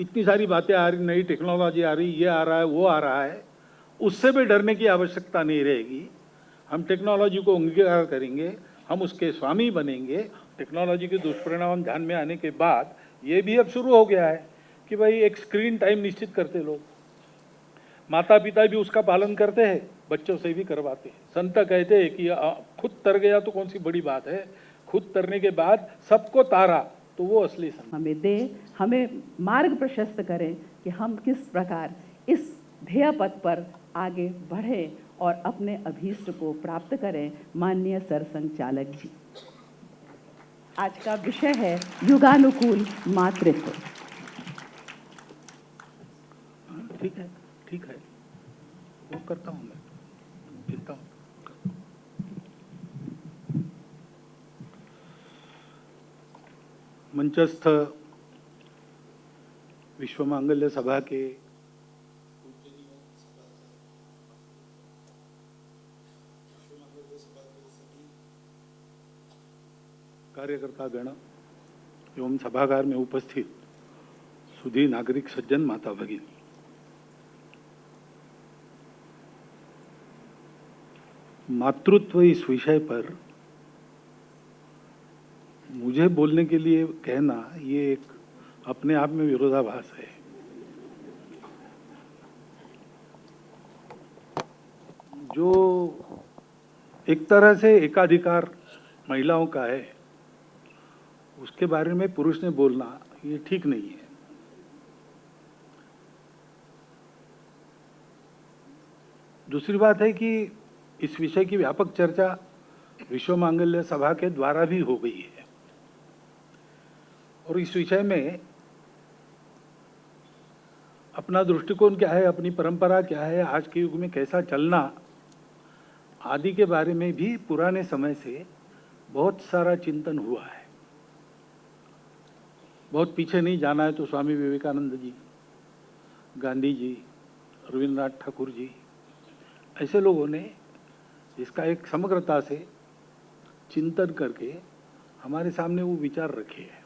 इतनी सारी बातें आ रही, नई टेक्नोलॉजी आ रही, ये आ रहा है, वो आ रहा है, उससे भी डरने की आवश्यकता नहीं रहेगी। हम टेक्नोलॉजी को अंगीकार करेंगे, हम उसके स्वामी बनेंगे। टेक्नोलॉजी के दुष्परिणाम ध्यान में आने के बाद ये भी अब शुरू हो गया है कि भाई एक स्क्रीन टाइम निश्चित करते लोग, माता पिता भी उसका पालन करते हैं, बच्चों से भी करवाते हैं। संत कहते हैं कि खुद तर गया तो कौन सी बड़ी बात है, खुद तरने के बाद सबको तारा तो वो असली संत। हमें दे, हमें मार्ग प्रशस्त करें कि हम किस प्रकार इस ध्येय पथ पर आगे बढ़ें और अपने अभीष्ट को प्राप्त करें। माननीय सरसंघचालक जी, आज का विषय है युगानुकूल मातृत्व। ठीक है, ठीक है, वो करता हूँ, मैं देता हूँ। मंचस्थ विश्व मांगल्य सभा के कार्यकर्ता गण एवं सभागार में उपस्थित सुधी नागरिक सज्जन, माता भगिनी, मातृत्व इस विषय पर मुझे बोलने के लिए कहना ये एक अपने आप में विरोधाभास है। जो एक तरह से एकाधिकार महिलाओं का है, उसके बारे में पुरुष ने बोलना ये ठीक नहीं है। दूसरी बात है कि इस विषय की व्यापक चर्चा विश्व मांगल्य सभा के द्वारा भी हो गई है और इस विषय में अपना दृष्टिकोण क्या है, अपनी परंपरा क्या है, आज के युग में कैसा चलना आदि के बारे में भी पुराने समय से बहुत सारा चिंतन हुआ है। बहुत पीछे नहीं जाना है तो स्वामी विवेकानंद जी, गांधी जी, रविन्द्रनाथ ठाकुर जी, ऐसे लोगों ने इसका एक समग्रता से चिंतन करके हमारे सामने वो विचार रखे हैं।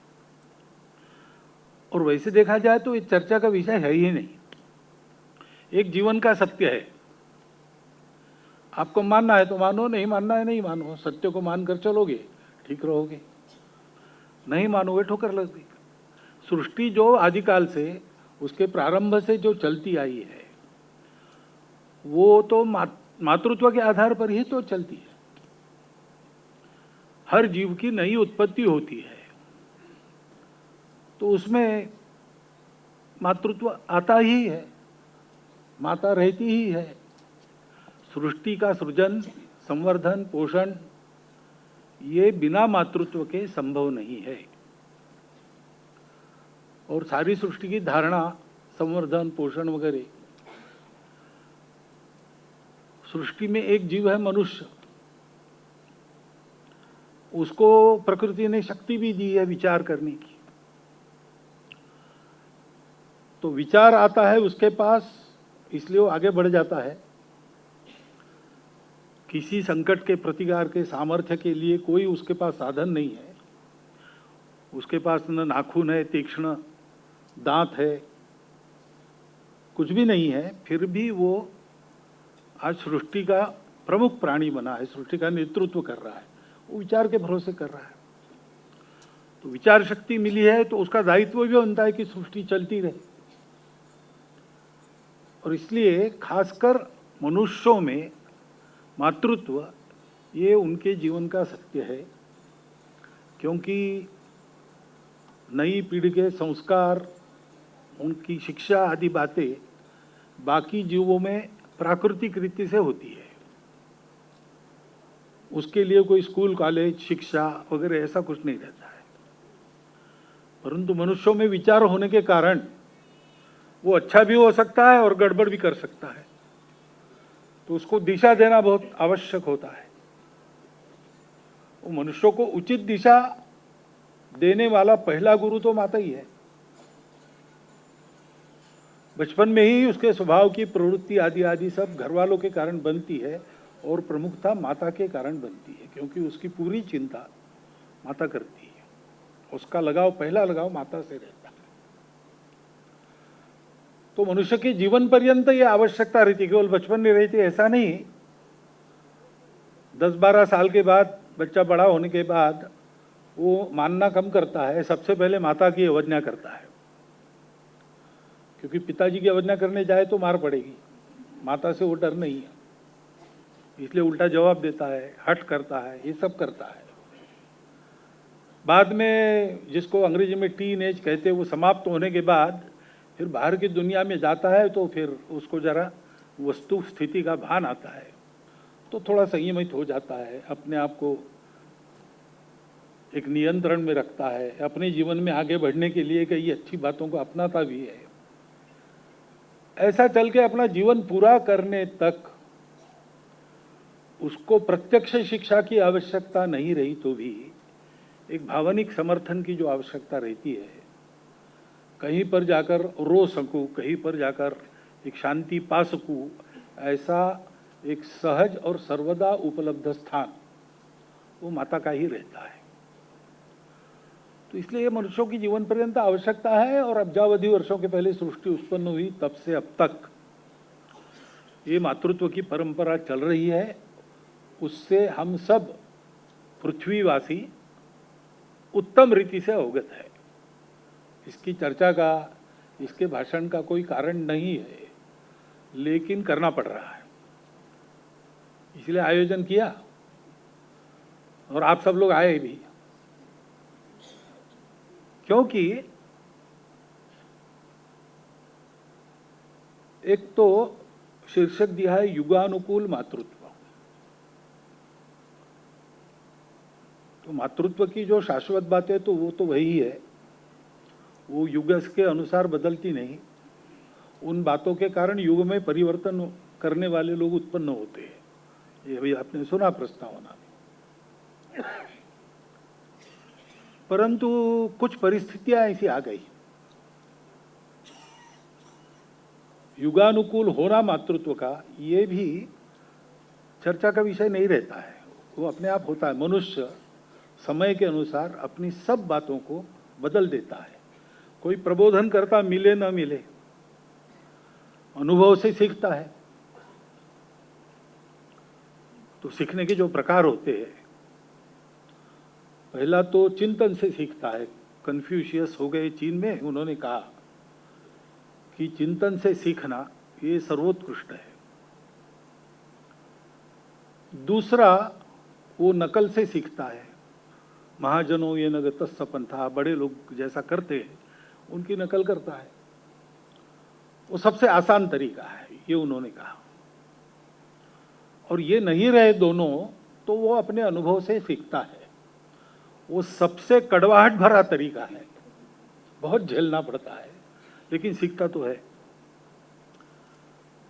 और वैसे देखा जाए तो ये चर्चा का विषय है ही नहीं, एक जीवन का सत्य है। आपको मानना है तो मानो, नहीं मानना है नहीं मानो। सत्य को मानकर चलोगे ठीक रहोगे, नहीं मानोगे ठोकर लगेगी। सृष्टि जो आदिकाल से, उसके प्रारंभ से जो चलती आई है, वो तो मातृत्व के आधार पर ही तो चलती है। हर जीव की नई उत्पत्ति होती है तो उसमें मातृत्व आता ही है, माता रहती ही है। सृष्टि का सृजन, संवर्धन, पोषण ये बिना मातृत्व के संभव नहीं है। और सारी सृष्टि की धारणा, संवर्धन, पोषण वगैरह, सृष्टि में एक जीव है मनुष्य, उसको प्रकृति ने शक्ति भी दी है विचार करने की। तो विचार आता है उसके पास, इसलिए वो आगे बढ़ जाता है। किसी संकट के प्रतिकार के सामर्थ्य के लिए कोई उसके पास साधन नहीं है। उसके पास न नाखून है, तीक्ष्ण दांत है, कुछ भी नहीं है, फिर भी वो आज सृष्टि का प्रमुख प्राणी बना है, सृष्टि का नेतृत्व कर रहा है। वो विचार के भरोसे कर रहा है। तो विचार शक्ति मिली है तो उसका दायित्व भी बनता है कि सृष्टि चलती रहे। और इसलिए खासकर मनुष्यों में मातृत्व ये उनके जीवन का सत्य है, क्योंकि नई पीढ़ी के संस्कार, उनकी शिक्षा आदि बातें बाकी जीवों में प्राकृतिक रीति से होती है। उसके लिए कोई स्कूल, कॉलेज, शिक्षा वगैरह ऐसा कुछ नहीं रहता है। परंतु मनुष्यों में विचार होने के कारण वो अच्छा भी हो सकता है और गड़बड़ भी कर सकता है। तो उसको दिशा देना बहुत आवश्यक होता है। वो मनुष्यों को उचित दिशा देने वाला पहला गुरु तो माता ही है। बचपन में ही उसके स्वभाव की प्रवृत्ति आदि आदि सब घर वालों के कारण बनती है और प्रमुखता माता के कारण बनती है, क्योंकि उसकी पूरी चिंता माता करती है। उसका लगाव, पहला लगाव माता से रहता है। तो मनुष्य के जीवन पर्यंत ये आवश्यकता रहती, केवल बचपन में रहती ऐसा नहीं। 10-12 साल के बाद बच्चा बड़ा होने के बाद वो मानना कम करता है, सबसे पहले माता की अवज्ञा करता है, क्योंकि पिताजी की अवज्ञा करने जाए तो मार पड़ेगी। माता से वो डर नहीं है, इसलिए उल्टा जवाब देता है, हट करता है, ये सब करता है। बाद में जिसको अंग्रेजी में टीन एज कहते हैं, वो समाप्त होने के बाद फिर बाहर की दुनिया में जाता है तो फिर उसको जरा वस्तु स्थिति का भान आता है, तो थोड़ा संयमित हो जाता है, अपने आप को एक नियंत्रण में रखता है, अपने जीवन में आगे बढ़ने के लिए कई अच्छी बातों को अपनाता भी है। ऐसा चल के अपना जीवन पूरा करने तक उसको प्रत्यक्ष शिक्षा की आवश्यकता नहीं रही तो भी एक भावनिक समर्थन की जो आवश्यकता रहती है, कहीं पर जाकर रो सकूं, कहीं पर जाकर एक शांति पा सकूं, ऐसा एक सहज और सर्वदा उपलब्ध स्थान वो माता का ही रहता है। तो इसलिए ये मनुष्यों की जीवन पर्यंत आवश्यकता है। और अब्जावधि वर्षों के पहले सृष्टि उत्पन्न हुई तब से अब तक ये मातृत्व की परंपरा चल रही है। उससे हम सब पृथ्वीवासी उत्तम रीति से अवगत है। इसकी चर्चा का, इसके भाषण का कोई कारण नहीं है, लेकिन करना पड़ रहा है, इसलिए आयोजन किया और आप सब लोग आए भी, क्योंकि एक तो शीर्षक दिया है युगानुकूल मातृत्व। तो मातृत्व की जो शाश्वत बात है तो वो तो वही है, वो युग के अनुसार बदलती नहीं। उन बातों के कारण युग में परिवर्तन करने वाले लोग उत्पन्न होते हैं, ये भी आपने सुना प्रस्तावना में। परंतु कुछ परिस्थितियां ऐसी आ गई, युगानुकूल होना मातृत्व का ये भी चर्चा का विषय नहीं रहता है, वो अपने आप होता है। मनुष्य समय के अनुसार अपनी सब बातों को बदल देता है। कोई प्रबोधन करता मिले न मिले, अनुभव से सीखता है। तो सीखने के जो प्रकार होते हैं, पहला तो चिंतन से सीखता है। कन्फ्यूशियस हो गए चीन में, उन्होंने कहा कि चिंतन से सीखना ये सर्वोत्कृष्ट है। दूसरा, वो नकल से सीखता है। महाजनों ये नगतस्स पंथा, बड़े लोग जैसा करते हैं उनकी नकल करता है, वो सबसे आसान तरीका है, ये उन्होंने कहा। और ये नहीं रहे दोनों, तो वो अपने अनुभव से सीखता है, वो सबसे कड़वाहट भरा तरीका है, बहुत झेलना पड़ता है, लेकिन सीखता तो है।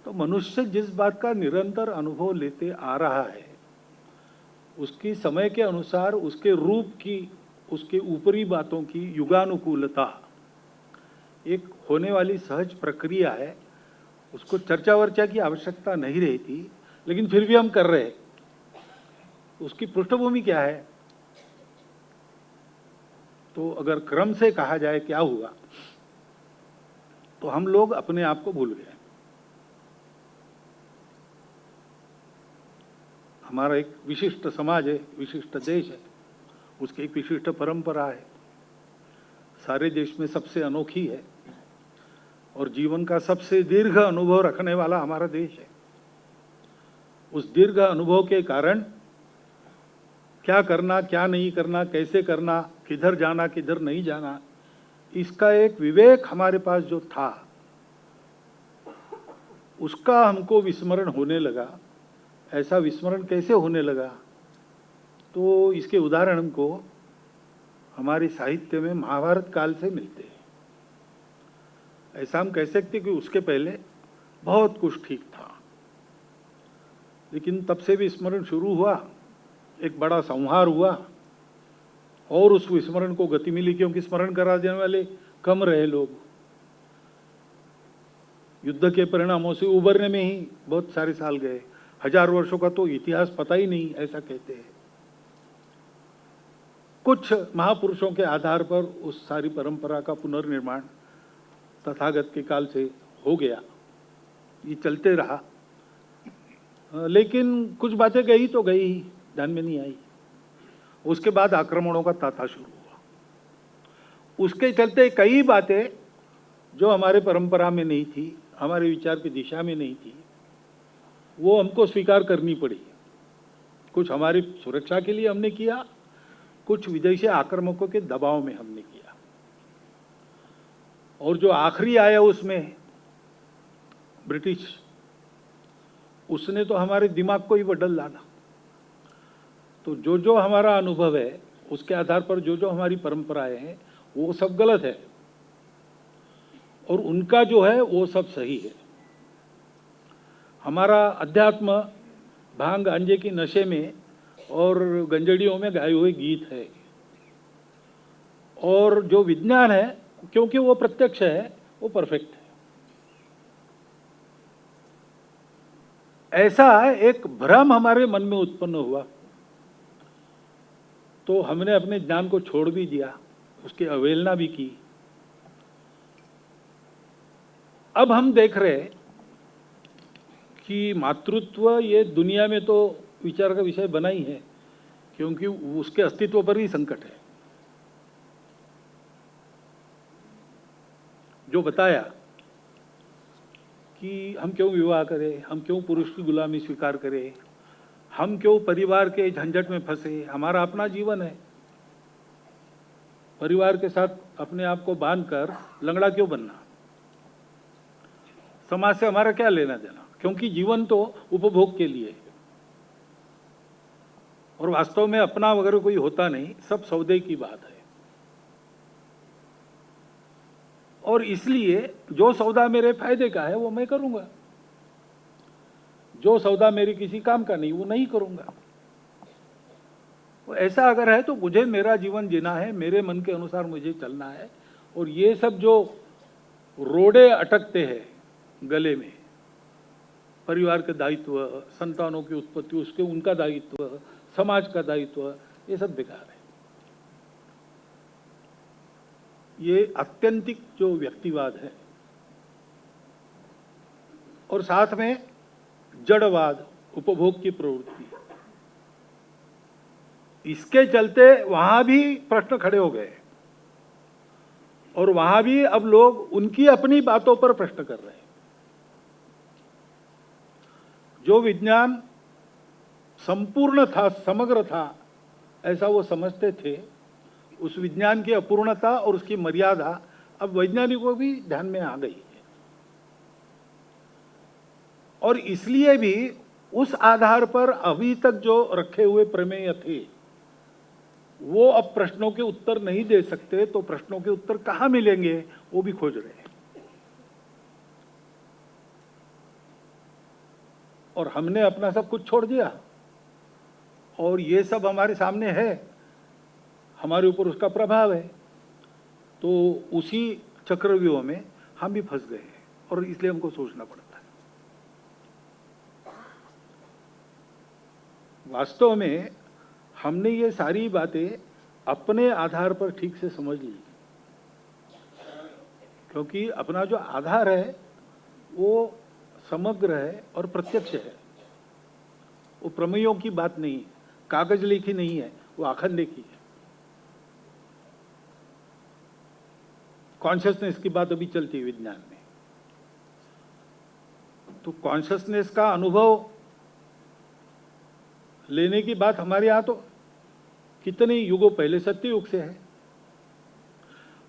तो मनुष्य जिस बात का निरंतर अनुभव लेते आ रहा है, उसकी समय के अनुसार उसके रूप की, उसके ऊपरी बातों की युगानुकूलता एक होने वाली सहज प्रक्रिया है। उसको चर्चा वर्चा की आवश्यकता नहीं रहती, लेकिन फिर भी हम कर रहे हैं। उसकी पृष्ठभूमि क्या है? तो अगर क्रम से कहा जाए क्या हुआ, तो हम लोग अपने आप को भूल गए। हमारा एक विशिष्ट समाज है, विशिष्ट देश है, उसकी एक विशिष्ट परंपरा है, सारे देश में सबसे अनोखी है और जीवन का सबसे दीर्घ अनुभव रखने वाला हमारा देश है। उस दीर्घ अनुभव के कारण क्या करना, क्या नहीं करना, कैसे करना, किधर जाना, किधर नहीं जाना, इसका एक विवेक हमारे पास जो था, उसका हमको विस्मरण होने लगा। ऐसा विस्मरण कैसे होने लगा? तो इसके उदाहरण हमको हमारे साहित्य में महाभारत काल से मिलते हैं। ऐसा हम कह सकते कि उसके पहले बहुत कुछ ठीक था, लेकिन तब से भी स्मरण शुरू हुआ, एक बड़ा संहार हुआ और उस विस्मरण को गति मिली, क्योंकि स्मरण करा देने वाले कम रहे लोग। युद्ध के परिणामों से उबरने में ही बहुत सारे साल गए, 1000 वर्षों का तो इतिहास पता ही नहीं, ऐसा कहते हैं। कुछ महापुरुषों के आधार पर उस सारी परंपरा का पुनर्निर्माण तथागत के काल से हो गया, ये चलते रहा, लेकिन कुछ बातें गई तो गई ही, ध्यान में नहीं आई। उसके बाद आक्रमणों का तांता शुरू हुआ। उसके चलते कई बातें जो हमारे परंपरा में नहीं थी, हमारे विचार की दिशा में नहीं थी, वो हमको स्वीकार करनी पड़ी। कुछ हमारी सुरक्षा के लिए हमने किया, कुछ विदेशी आक्रामकों के दबाव में हमने किया। और जो आखिरी आया उसमें ब्रिटिश, उसने तो हमारे दिमाग को ही बदल डाला। तो जो जो हमारा अनुभव है उसके आधार पर जो जो हमारी परंपराएं हैं वो सब गलत है, और उनका जो है वो सब सही है। हमारा अध्यात्म भांग गांजे की नशे में और गंजड़ियों में गाए हुए गीत है, और जो विज्ञान है क्योंकि वो प्रत्यक्ष है वो परफेक्ट है। ऐसा एक भ्रम हमारे मन में उत्पन्न हुआ, तो हमने अपने ज्ञान को छोड़ भी दिया, उसकी अवहेलना भी की। अब हम देख रहे हैं कि मातृत्व ये दुनिया में तो विचार का विषय बना ही है, क्योंकि उसके अस्तित्व पर ही संकट है। जो बताया कि हम क्यों विवाह करें, हम क्यों पुरुष की गुलामी स्वीकार करें, हम क्यों परिवार के झंझट में फंसे, हमारा अपना जीवन है। परिवार के साथ अपने आप को बांधकर लंगड़ा क्यों बनना? समाज से हमारा क्या लेना देना, क्योंकि जीवन तो उपभोग के लिए है, और वास्तव में अपना वगैरह कोई होता नहीं, सब सौदे की बात है। और इसलिए जो सौदा मेरे फायदे का है वो मैं करूंगा, जो सौदा मेरे किसी काम का नहीं वो नहीं करूंगा। तो ऐसा अगर है तो मुझे मेरा जीवन जीना है, मेरे मन के अनुसार मुझे चलना है। और ये सब जो रोड़े अटकते हैं गले में, परिवार के दायित्व, संतानों की उत्पत्ति, उसके उनका दायित्व, समाज का दायित्व, ये सब बेकार है। ये आत्यंतिक जो व्यक्तिवाद है, और साथ में जड़वाद, उपभोग की प्रवृत्ति, इसके चलते वहां भी प्रश्न खड़े हो गए, और वहां भी अब लोग उनकी अपनी बातों पर प्रश्न कर रहे हैं। जो विज्ञान संपूर्ण था, समग्र था, ऐसा वो समझते थे, उस विज्ञान की अपूर्णता और उसकी मर्यादा अब वैज्ञानिकों को भी ध्यान में आ गई है। और इसलिए भी उस आधार पर अभी तक जो रखे हुए प्रमेय थे वो अब प्रश्नों के उत्तर नहीं दे सकते, तो प्रश्नों के उत्तर कहां मिलेंगे वो भी खोज रहे हैं। और हमने अपना सब कुछ छोड़ दिया, और ये सब हमारे सामने है, हमारे ऊपर उसका प्रभाव है, तो उसी चक्रव्यूह में हम भी फंस गए हैं, और इसलिए हमको सोचना पड़ता है। वास्तव में हमने ये सारी बातें अपने आधार पर ठीक से समझ ली, क्योंकि अपना जो आधार है वो समग्र है और प्रत्यक्ष है। वो प्रमेयों की बात नहीं, कागज लेखी नहीं है, वो आखंड लेखी है। कॉन्शियसनेस की बात अभी चलती है विज्ञान में, तो कॉन्शियसनेस का अनुभव लेने की बात हमारे यहां तो कितने युगों पहले सत्ययुग से है,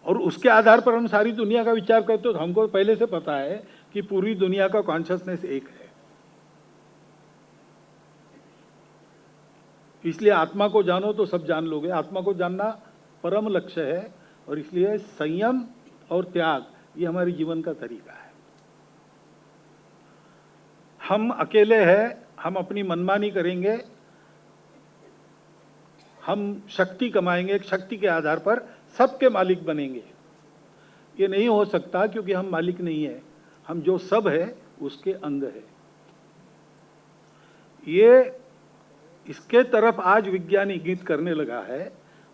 और उसके आधार पर हम सारी दुनिया का विचार करते हो, तो हमको पहले से पता है कि पूरी दुनिया का कॉन्शियसनेस एक है। इसलिए आत्मा को जानो तो सब जान लोगे। आत्मा को जानना परम लक्ष्य है, और इसलिए संयम और त्याग ये हमारे जीवन का तरीका है। हम अकेले हैं, हम अपनी मनमानी करेंगे, हम शक्ति कमाएंगे, शक्ति के आधार पर सबके मालिक बनेंगे। ये नहीं हो सकता, क्योंकि हम मालिक नहीं है, हम जो सब है उसके अंग है। ये इसके तरफ आज विज्ञान इंगित करने लगा है,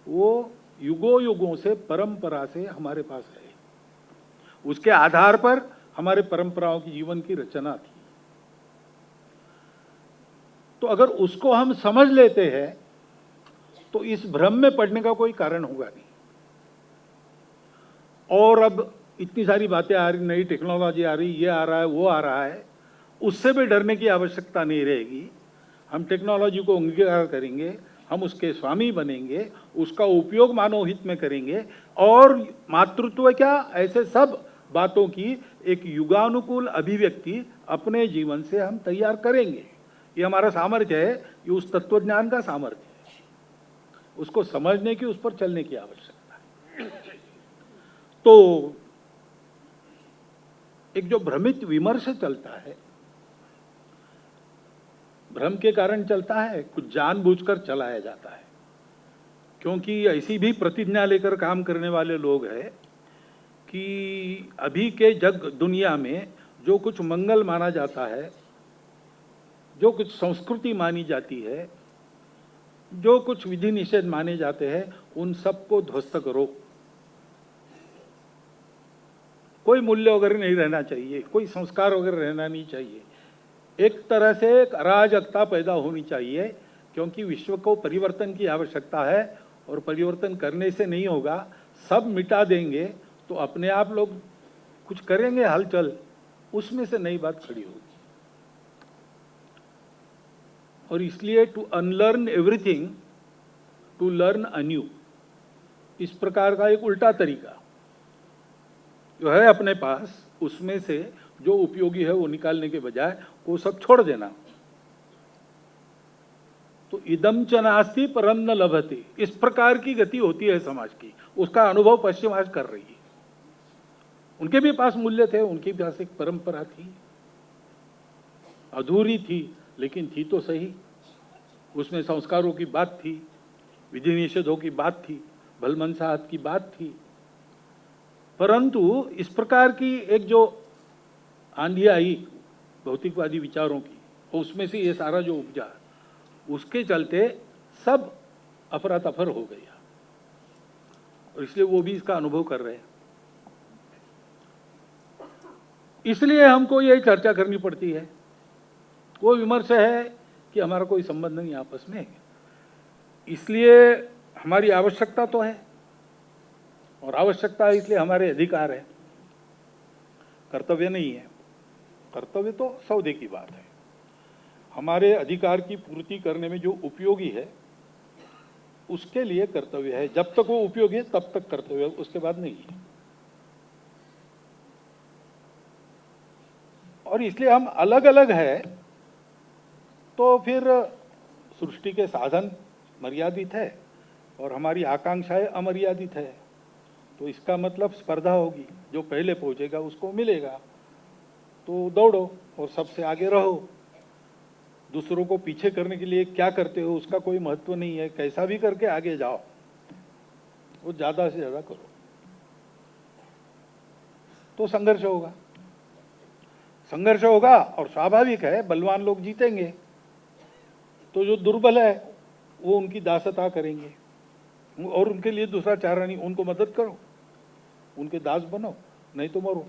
वो युगों युगों से परंपरा से हमारे पास है। उसके आधार पर हमारे परंपराओं की जीवन की रचना थी। तो अगर उसको हम समझ लेते हैं तो इस भ्रम में पड़ने का कोई कारण होगा नहीं। और अब इतनी सारी बातें आ रही, नई टेक्नोलॉजी आ रही, ये आ रहा है, वो आ रहा है, उससे भी डरने की आवश्यकता नहीं रहेगी। हम टेक्नोलॉजी को अंगीकार करेंगे, हम उसके स्वामी बनेंगे, उसका उपयोग मानव हित में करेंगे और मातृत्व क्या, ऐसे सब बातों की एक युगानुकूल अभिव्यक्ति अपने जीवन से हम तैयार करेंगे। ये हमारा सामर्थ्य है, ये उस तत्वज्ञान का सामर्थ्य है, उसको समझने की, उस पर चलने की आवश्यकता है। तो एक जो भ्रमित विमर्श चलता है, भ्रम के कारण चलता है, कुछ जानबूझकर चलाया जाता है, क्योंकि ऐसी भी प्रतिज्ञा लेकर काम करने वाले लोग हैं कि अभी के जग दुनिया में जो कुछ मंगल माना जाता है, जो कुछ संस्कृति मानी जाती है, जो कुछ विधि निषेध माने जाते हैं, उन सबको ध्वस्त करो। कोई मूल्य वगैरह नहीं रहना चाहिए, कोई संस्कार वगैरह रहना नहीं चाहिए। एक तरह से एक अराजकता पैदा होनी चाहिए, क्योंकि विश्व को परिवर्तन की आवश्यकता है और परिवर्तन करने से नहीं होगा। सब मिटा देंगे तो अपने आप लोग कुछ करेंगे हलचल, उसमें से नई बात खड़ी होगी। और इसलिए to unlearn everything to learn anew, इस प्रकार का एक उल्टा तरीका जो है अपने पास, उसमें से जो उपयोगी है वो निकालने के बजाय वो सब छोड़ देना। तो इदम च नास्ति परम न लभते, इस प्रकार की गति होती है समाज की। उसका अनुभव पश्चिम आज कर रही है। उनके भी पास मूल्य थे, उनके पास एक परंपरा थी, अधूरी थी लेकिन थी तो सही। उसमें संस्कारों की बात थी, विधि निषेधों की बात थी, भलमनसाहत की बात थी। परंतु इस प्रकार की एक जो आंधी आई भौतिकवादी विचारों की, उसमें से ये सारा जो उपजा, उसके चलते सब अफरा तफर हो गया, और इसलिए वो भी इसका अनुभव कर रहे हैं। इसलिए हमको ये चर्चा करनी पड़ती है। वो विमर्श है कि हमारा कोई संबंध नहीं आपस में, इसलिए हमारी आवश्यकता तो है, और आवश्यकता है इसलिए हमारे अधिकार है, कर्तव्य नहीं है। कर्तव्य तो सौदे की बात है। हमारे अधिकार की पूर्ति करने में जो उपयोगी है उसके लिए कर्तव्य है। जब तक वो उपयोगी है तब तक कर्तव्य है, उसके बाद नहीं है। और इसलिए हम अलग अलग है तो फिर सृष्टि के साधन मर्यादित है और हमारी आकांक्षाएं अमर्यादित है। तो इसका मतलब स्पर्धा होगी, जो पहले पहुंचेगा उसको मिलेगा। तो दौड़ो और सबसे आगे रहो। दूसरों को पीछे करने के लिए क्या करते हो उसका कोई महत्व नहीं है, कैसा भी करके आगे जाओ, वो ज्यादा से ज्यादा करो। तो संघर्ष होगा, संघर्ष होगा और स्वाभाविक है बलवान लोग जीतेंगे, तो जो दुर्बल है वो उनकी दासता करेंगे और उनके लिए दूसरा चारा नहीं, उनको मदद करो, उनके दास बनो, नहीं तो मरो।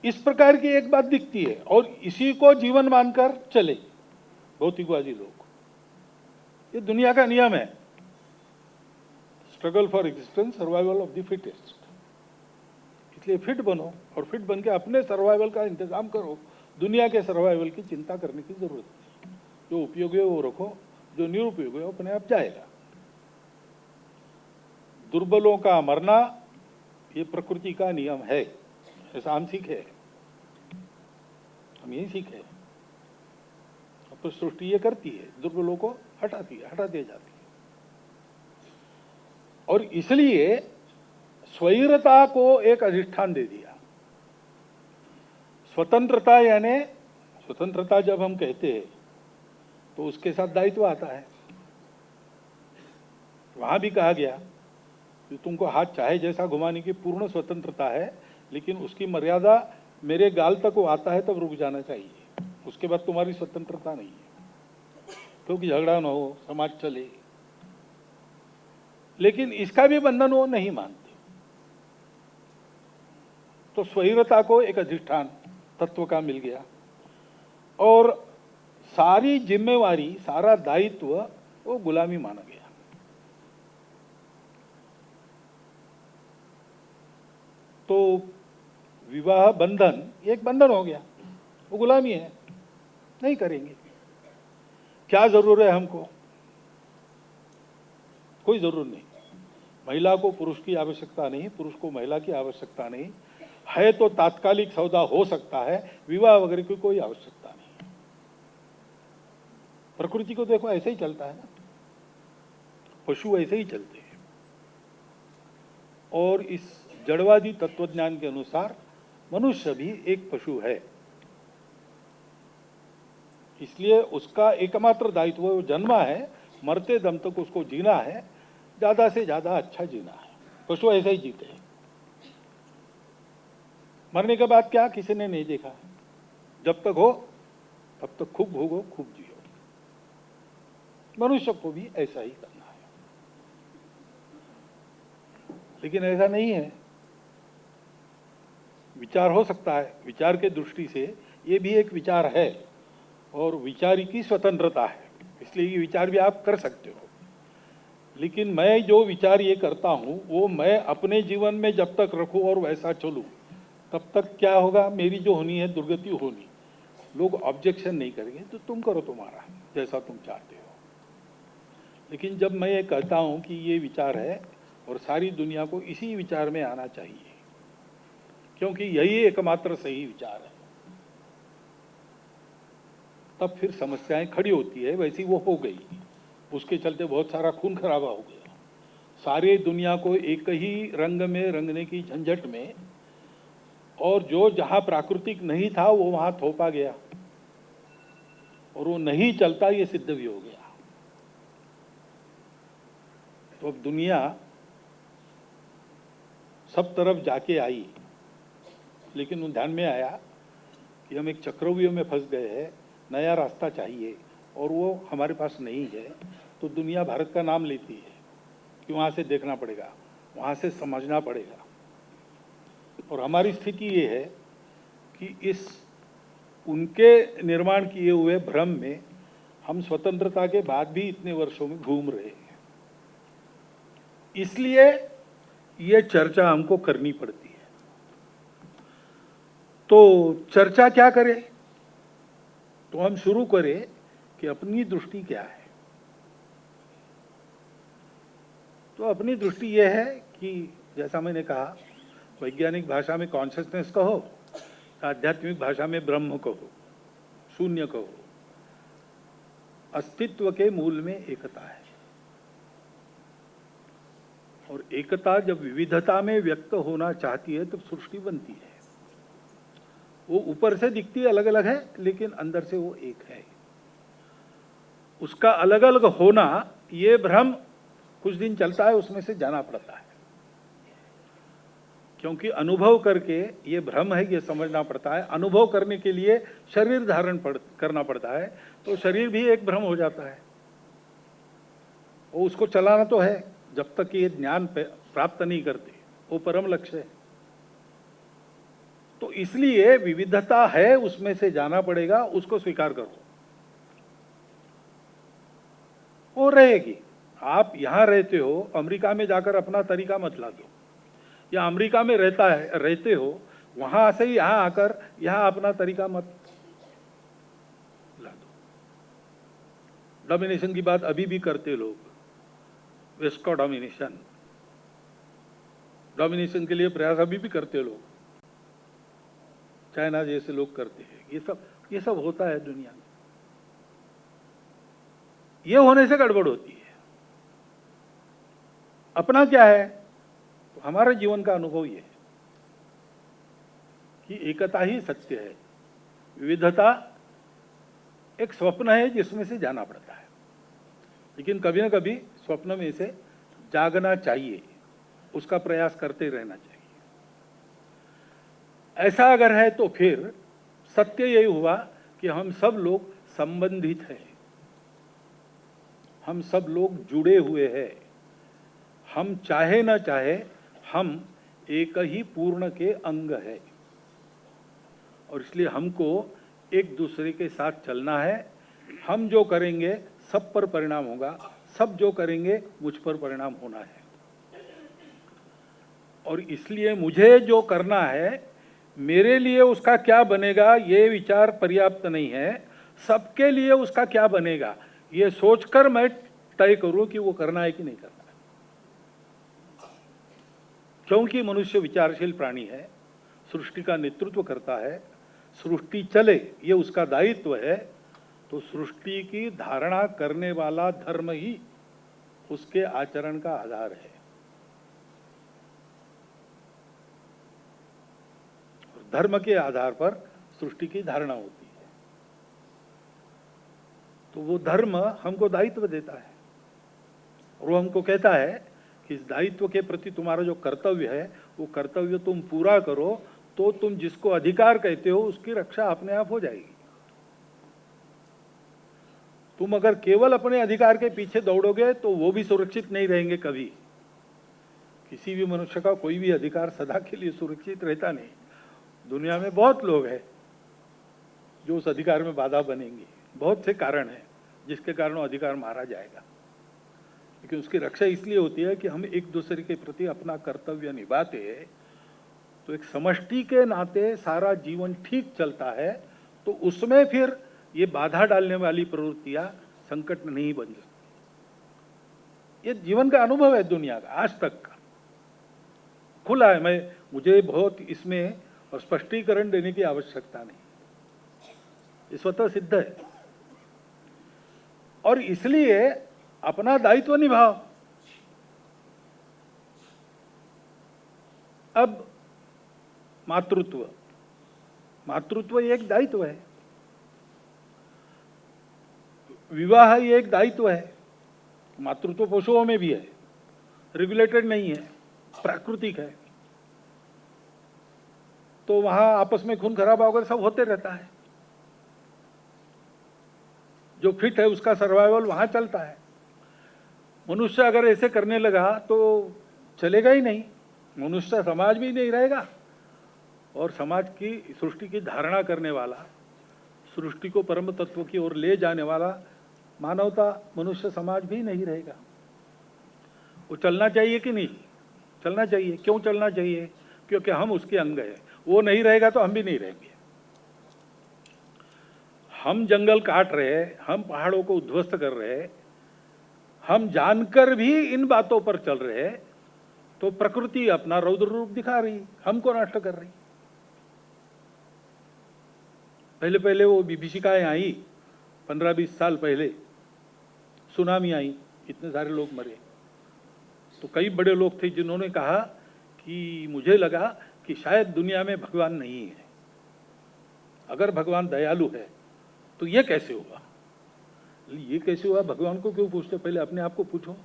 इस प्रकार की एक बात दिखती है और इसी को जीवन मानकर चले भौतिकवादी लोग। ये दुनिया का नियम है, struggle for existence, survival of the fittest. इसलिए फिट बनो और फिट बन के अपने सर्वाइवल का इंतजाम करो। दुनिया के सर्वाइवल की चिंता करने की जरूरत नहीं। जो उपयोगी है वो रखो, जो निरुपयोगी है वो अपने आप जाएगा। दुर्बलों का मरना ये प्रकृति का नियम है, ऐसा हम सीखे, हम यही सीखे। अब तो सृष्टि ये करती है, दुर्बलों को हटाती है, हटा दी जाती है। और इसलिए स्वैरता को एक अधिष्ठान दे दिया। स्वतंत्रता यानी स्वतंत्रता जब हम कहते हैं तो उसके साथ दायित्व आता है। वहां भी कहा गया कि तुमको हाथ चाहे जैसा घुमाने की पूर्ण स्वतंत्रता है, लेकिन उसकी मर्यादा मेरे गाल तक वो आता है तब रुक जाना चाहिए, उसके बाद तुम्हारी स्वतंत्रता नहीं है, क्योंकि झगड़ा ना हो, समाज चले। लेकिन इसका भी बंधन वो नहीं मानते। तो स्वहिरता को एक अधिष्ठान तत्व का मिल गया और सारी जिम्मेवारी, सारा दायित्व वो गुलामी माना गया। तो विवाह बंधन एक बंधन हो गया, वो गुलामी है, नहीं करेंगे। क्या जरूरत है हमको? कोई जरूरत नहीं। महिला को पुरुष की आवश्यकता नहीं, पुरुष को महिला की आवश्यकता नहीं है। तो तात्कालिक सौदा हो सकता है, विवाह वगैरह की कोई आवश्यकता नहीं। प्रकृति को देखो, ऐसे ही चलता है ना, पशु ऐसे ही चलते हैं। और इस जड़वादी तत्वज्ञान के अनुसार मनुष्य भी एक पशु है, इसलिए उसका एकमात्र दायित्व वो जन्मा है, मरते दम तक उसको जीना है, ज्यादा से ज्यादा अच्छा जीना है। पशु ऐसे ही जीते हैं। मरने के बाद क्या किसी ने नहीं देखा। जब तक हो तब तक खूब भोगो, खूब जियो। मनुष्य को भी ऐसा ही करना है, लेकिन ऐसा नहीं है। विचार हो सकता है, विचार के दृष्टि से ये भी एक विचार है और विचार की स्वतंत्रता है, इसलिए ये विचार भी आप कर सकते हो। लेकिन मैं जो विचार ये करता हूं वो मैं अपने जीवन में जब तक रखूं और वैसा चलूं, तब तक क्या होगा, मेरी जो होनी है दुर्गति होनी। लोग ऑब्जेक्शन नहीं करेंगे तो तुम करो तुम्हारा जैसा तुम चाहते हो। लेकिन जब मैं ये कहता हूं कि ये विचार है और सारी दुनिया को इसी विचार में आना चाहिए, क्योंकि यही एकमात्र सही विचार है, तब फिर समस्याएं खड़ी होती है। वैसी वो हो गई, उसके चलते बहुत सारा खून खराबा हो गया। सारी दुनिया को एक ही रंग में रंगने की झंझट में, और जो जहां प्राकृतिक नहीं था वो वहां थोपा गया, और वो नहीं चलता, ये सिद्ध भी हो गया। तो अब दुनिया सब तरफ जाके आई, लेकिन उन ध्यान में आया कि हम एक चक्रव्यूह में फंस गए हैं, नया रास्ता चाहिए और वो हमारे पास नहीं है। तो दुनिया भारत का नाम लेती है कि वहाँ से देखना पड़ेगा, वहाँ से समझना पड़ेगा। और हमारी स्थिति ये है कि इस उनके निर्माण किए हुए भ्रम में हम स्वतंत्रता के बाद भी इतने वर्षों में घूम रहे हैं। इसलिए ये चर्चा हमको करनी पड़ती है। तो चर्चा क्या करें? तो हम शुरू करें कि अपनी दृष्टि क्या है। तो अपनी दृष्टि यह है कि जैसा मैंने कहा, वैज्ञानिक भाषा में कॉन्शियसनेस कहो, आध्यात्मिक भाषा में ब्रह्म कहो, शून्य कहो, अस्तित्व के मूल में एकता है। और एकता जब विविधता में व्यक्त होना चाहती है तब सृष्टि बनती है। वो ऊपर से दिखती अलग अलग है, लेकिन अंदर से वो एक है। उसका अलग अलग होना, ये भ्रम कुछ दिन चलता है, उसमें से जाना पड़ता है। क्योंकि अनुभव करके ये भ्रम है ये समझना पड़ता है। अनुभव करने के लिए शरीर धारण करना पड़ता है, तो शरीर भी एक भ्रम हो जाता है। वो उसको चलाना तो है, जब तक ये ज्ञान प्राप्त नहीं करते, वो परम लक्ष्य है। तो इसलिए विविधता है, उसमें से जाना पड़ेगा, उसको स्वीकार करो, वो रहेगी। आप यहां रहते हो, अमेरिका में जाकर अपना तरीका मत ला दो, या अमेरिका में रहते हो, वहां से ही यहां आकर यहां अपना तरीका मत ला दो। डोमिनेशन की बात अभी भी करते लोग, वेस्ट का डोमिनेशन के लिए प्रयास अभी भी करते लोग, चाइना जैसे लोग करते हैं। ये सब होता है दुनिया में। ये होने से गड़बड़ होती है। अपना क्या है? तो हमारे जीवन का अनुभव ये है कि एकता ही सत्य है, विविधता एक स्वप्न है जिसमें से जाना पड़ता है। लेकिन कभी ना कभी स्वप्न में से जागना चाहिए, उसका प्रयास करते रहना चाहिए। ऐसा अगर है तो फिर सत्य यही हुआ कि हम सब लोग संबंधित हैं, हम सब लोग जुड़े हुए हैं। हम चाहे ना चाहे हम एक ही पूर्ण के अंग है, और इसलिए हमको एक दूसरे के साथ चलना है। हम जो करेंगे सब पर परिणाम होगा, सब जो करेंगे मुझ पर परिणाम होना है। और इसलिए मुझे जो करना है, मेरे लिए उसका क्या बनेगा ये विचार पर्याप्त नहीं है, सबके लिए उसका क्या बनेगा ये सोचकर मैं तय करूं कि वो करना है कि नहीं करना है। क्योंकि मनुष्य विचारशील प्राणी है, सृष्टि का नेतृत्व करता है, सृष्टि चले ये उसका दायित्व है, तो सृष्टि की धारणा करने वाला धर्म ही उसके आचरण का आधार है। और धर्म के आधार पर सृष्टि की धारणा होती है। तो वो धर्म हमको दायित्व देता है, और वो हमको कहता है कि इस दायित्व के प्रति तुम्हारा जो कर्तव्य है वो कर्तव्य तुम पूरा करो, तो तुम जिसको अधिकार कहते हो उसकी रक्षा अपने आप हो जाएगी। तुम अगर केवल अपने अधिकार के पीछे दौड़ोगे तो वो भी सुरक्षित नहीं रहेंगे कभी। किसी भी मनुष्य का कोई भी अधिकार सदा के लिए सुरक्षित रहता नहीं। दुनिया में बहुत लोग हैं जो उस अधिकार में बाधा बनेंगे, बहुत से कारण हैं जिसके कारण वो अधिकार मारा जाएगा, लेकिन उसकी रक्षा इसलिए होती है कि हम एक दूसरे के प्रति अपना कर्तव्य निभाते हैं। तो एक समष्टि के नाते सारा जीवन ठीक चलता है, तो उसमें फिर ये बाधा डालने वाली प्रवृत्तियां संकट नहीं बन सकती। ये जीवन का अनुभव है दुनिया का आज तक का, खुला है। मुझे बहुत इसमें स्पष्टीकरण देने की आवश्यकता नहीं, ये स्वतः सिद्ध है। और इसलिए अपना दायित्व निभाओ। अब मातृत्व एक दायित्व है, विवाह ये एक दायित्व है। मातृत्व पशुओं में भी है, रेगुलेटेड नहीं है, प्राकृतिक है। तो वहां आपस में खून खराबा वगैरह सब होते रहता है। जो फिट है उसका सर्वाइवल वहां चलता है। मनुष्य अगर ऐसे करने लगा तो चलेगा ही नहीं, मनुष्य समाज भी नहीं रहेगा, और समाज की सृष्टि की धारणा करने वाला, सृष्टि को परम तत्व की ओर ले जाने वाला मानवता मनुष्य समाज भी नहीं रहेगा। वो चलना चाहिए कि नहीं चलना चाहिए? क्यों चलना चाहिए? क्योंकि हम उसके अंग हैं। वो नहीं रहेगा तो हम भी नहीं रहेंगे। हम जंगल काट रहे, हम पहाड़ों को उद्ध्वस्त कर रहे, हम जानकर भी इन बातों पर चल रहे, तो प्रकृति अपना रौद्र रूप दिखा रही, हमको नष्ट कर रही। पहले पहले वो विभीषिकाएं आई, 15-20 साल पहले सुनामी आई, इतने सारे लोग मरे। तो कई बड़े लोग थे जिन्होंने कहा कि मुझे लगा कि शायद दुनिया में भगवान नहीं है, अगर भगवान दयालु है तो ये कैसे हुआ? ये कैसे हुआ भगवान को क्यों पूछते, पहले अपने आप को पूछो।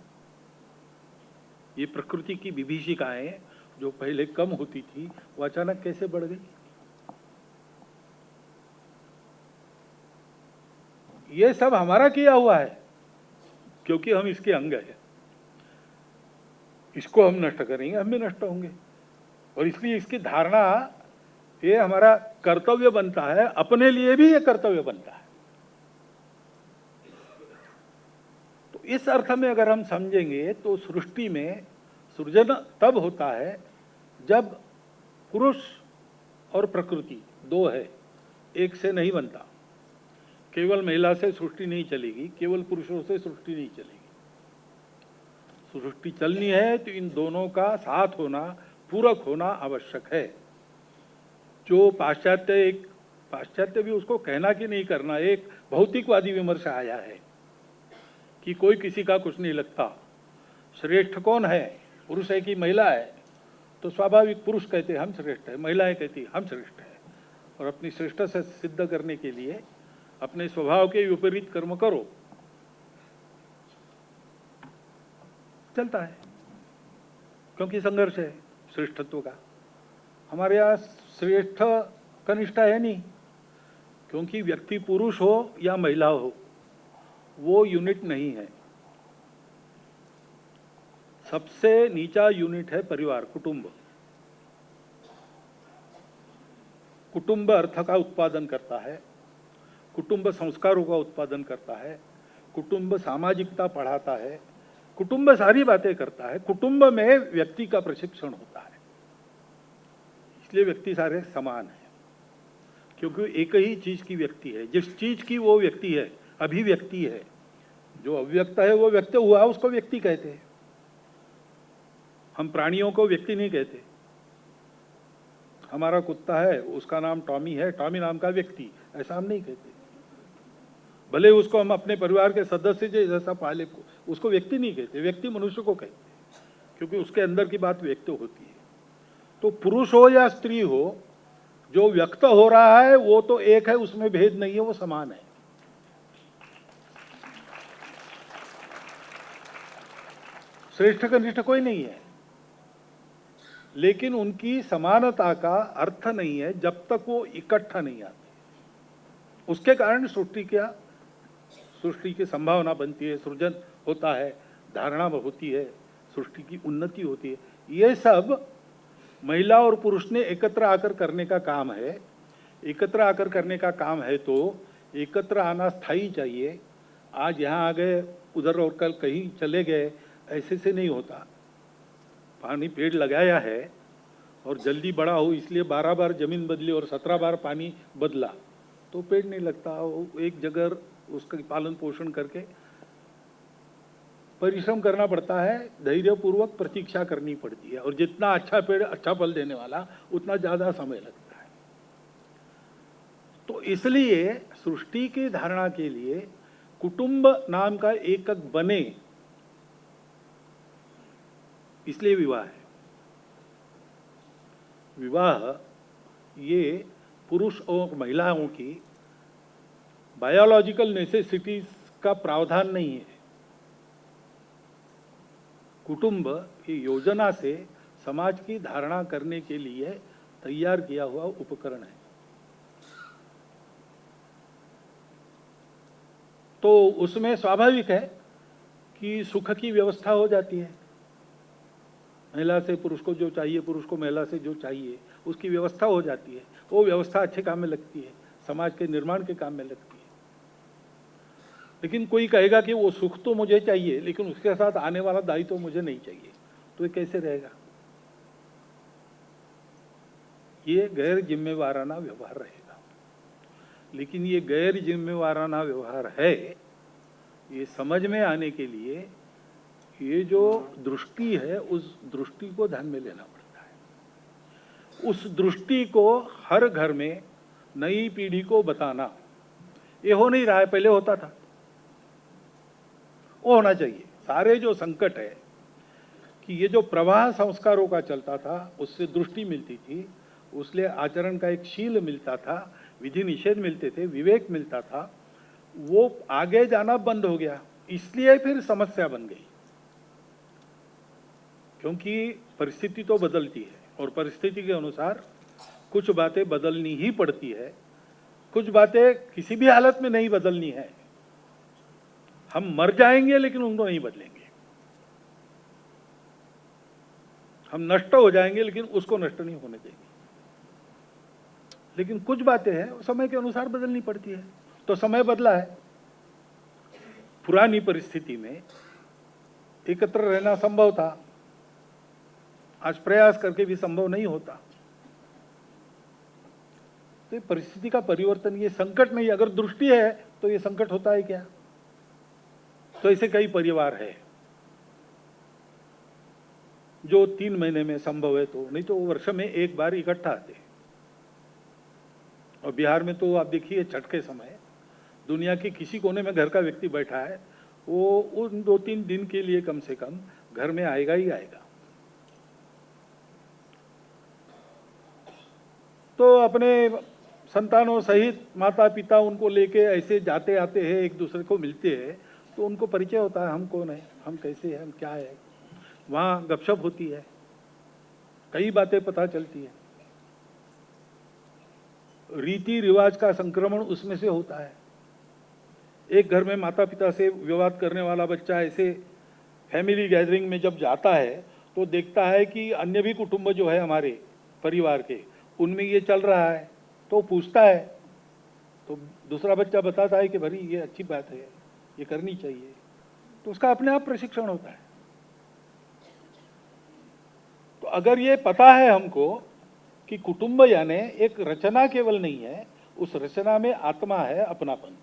ये प्रकृति की विभीषिकाएं जो पहले कम होती थी वो अचानक कैसे बढ़ गई? ये सब हमारा किया हुआ है, क्योंकि हम इसके अंग हैं। इसको हम नष्ट करेंगे, हम भी नष्ट होंगे। और इसलिए इसकी धारणा ये हमारा कर्तव्य बनता है, अपने लिए भी ये कर्तव्य बनता है। तो इस अर्थ में अगर हम समझेंगे तो सृष्टि में सृजन तब होता है जब पुरुष और प्रकृति दो है, एक से नहीं बनता। केवल महिला से सृष्टि नहीं चलेगी, केवल पुरुषों से सृष्टि नहीं चलेगी। सृष्टि चलनी है तो इन दोनों का साथ होना, पूरक होना आवश्यक है। जो पाश्चात्य भी उसको कहना कि नहीं करना, एक भौतिकवादी विमर्श आया है कि कोई किसी का कुछ नहीं लगता, श्रेष्ठ कौन है, पुरुष है कि महिला है? तो स्वाभाविक पुरुष कहते हम श्रेष्ठ है, महिलाएं कहती हम श्रेष्ठ है, और अपनी श्रेष्ठता से सिद्ध करने के लिए अपने स्वभाव के विपरीत कर्म करो, चलता है। क्योंकि संघर्ष है श्रेष्ठत्व का। हमारे यहाँ श्रेष्ठ कनिष्ठ है नहीं, क्योंकि व्यक्ति पुरुष हो या महिला हो वो यूनिट नहीं है। सबसे नीचा यूनिट है परिवार, कुटुंब। कुटुंब अर्थ का उत्पादन करता है, कुटुंब संस्कारों का उत्पादन करता है, कुटुंब सामाजिकता पढ़ाता है, कुटुंब सारी बातें करता है। कुटुंब में व्यक्ति का प्रशिक्षण होता है, इसलिए व्यक्ति सारे समान है, क्योंकि एक ही चीज की व्यक्ति है। जिस चीज की वो व्यक्ति है, अभिव्यक्ति है। जो अव्यक्त है वो व्यक्त हुआ, उसको व्यक्ति कहते हैं। हम प्राणियों को व्यक्ति नहीं कहते। हमारा कुत्ता है, उसका नाम टॉमी है, टॉमी नाम का व्यक्ति, ऐसा हम नहीं कहते। भले उसको हम अपने परिवार के सदस्य जैसा पाले, उसको व्यक्ति नहीं कहते। व्यक्ति मनुष्य को कहते हैं, क्योंकि उसके अंदर की बात व्यक्त होती है। तो पुरुष हो या स्त्री हो, जो व्यक्त हो रहा है वो तो एक है, उसमें भेद नहीं है, वो समान है। श्रेष्ठ कनिष्ठ कोई नहीं है, लेकिन उनकी समानता का अर्थ नहीं है जब तक वो इकट्ठा नहीं आते। उसके कारण सृष्टि की संभावना बनती है, सृजन होता है, धारणा होती है, सृष्टि की उन्नति होती है। ये सब महिला और पुरुष ने एकत्र आकर करने का काम है। एकत्र आकर करने का काम है तो एकत्र आना स्थायी चाहिए। आज यहाँ आ गए, उधर और कल कहीं चले गए, ऐसे से नहीं होता। पानी पेड़ लगाया है और जल्दी बड़ा हो इसलिए 12 बार जमीन बदली और 17 बार पानी बदला तो पेड़ नहीं लगता। वो एक जगह उसका पालन पोषण करके परिश्रम करना पड़ता है, धैर्यपूर्वक प्रतीक्षा करनी पड़ती है। और जितना अच्छा पेड़ अच्छा फल देने वाला, उतना ज़्यादा समय लगता है। तो इसलिए सृष्टि की धारणा के लिए कुटुंब नाम का एकक बने, इसलिए विवाह है। विवाह ये पुरुष और महिलाओं की बायोलॉजिकल नेसेसिटीज का प्रावधान नहीं है। कुटुंब की योजना से समाज की धारणा करने के लिए तैयार किया हुआ उपकरण है। तो उसमें स्वाभाविक है कि सुख की व्यवस्था हो जाती है। महिला से पुरुष को जो चाहिए, पुरुष को महिला से जो चाहिए, उसकी व्यवस्था हो जाती है। वो व्यवस्था अच्छे काम में लगती है, समाज के निर्माण के काम में लगती है। लेकिन कोई कहेगा कि वो सुख तो मुझे चाहिए, लेकिन उसके साथ आने वाला दायित्व तो मुझे नहीं चाहिए, तो ये कैसे रहेगा? ये गैर जिम्मेवाराना व्यवहार रहेगा। लेकिन ये गैर जिम्मेवाराना व्यवहार है, ये समझ में आने के लिए ये जो दृष्टि है, उस दृष्टि को ध्यान में लेना पड़ता है। उस दृष्टि को हर घर में नई पीढ़ी को बताना, ये हो नहीं रहा है, पहले होता था, वो होना चाहिए। सारे जो संकट है कि ये जो प्रवाह संस्कारों का चलता था, उससे दृष्टि मिलती थी, उसलिए आचरण का एक शील मिलता था, विधि निषेध मिलते थे, विवेक मिलता था, वो आगे जाना बंद हो गया। इसलिए फिर समस्या बन गई, क्योंकि परिस्थिति तो बदलती है और परिस्थिति के अनुसार कुछ बातें बदलनी ही पड़ती है, कुछ बातें किसी भी हालत में नहीं बदलनी है। हम मर जाएंगे लेकिन उनको नहीं बदलेंगे, हम नष्ट हो जाएंगे लेकिन उसको नष्ट नहीं होने देंगे। लेकिन कुछ बातें हैं समय के अनुसार बदलनी पड़ती है। तो समय बदला है। पुरानी परिस्थिति में एकत्र रहना संभव था, आज प्रयास करके भी संभव नहीं होता। तो ये परिस्थिति का परिवर्तन, ये संकट नहीं। अगर दृष्टि है तो ये संकट होता है क्या? तो ऐसे कई परिवार है जो 3 महीने में संभव है, तो नहीं तो वर्ष में एक बार इकट्ठा आते हैं। और बिहार में तो आप देखिए, छठ के समय दुनिया के किसी कोने में घर का व्यक्ति बैठा है, वो उन 2-3 दिन के लिए कम से कम घर में आएगा ही आएगा। तो अपने संतानों सहित माता पिता उनको लेके ऐसे जाते आते हैं, एक दूसरे को मिलते हैं, तो उनको परिचय होता है, हम कौन है, हम कैसे हैं, हम क्या है। वहाँ गपशप होती है, कई बातें पता चलती है। रीति रिवाज का संक्रमण उसमें से होता है। एक घर में माता पिता से विवाद करने वाला बच्चा ऐसे फैमिली गैदरिंग में जब जाता है तो देखता है कि अन्य भी कुटुंब जो है हमारे परिवार के, उनमें ये चल रहा है। तो पूछता है, तो दूसरा बच्चा बताता है कि भाई ये अच्छी बात है, ये करनी चाहिए, तो उसका अपने आप प्रशिक्षण होता है। तो अगर ये पता है हमको कि कुटुंब यानी एक रचना केवल नहीं है, उस रचना में आत्मा है, अपनापन।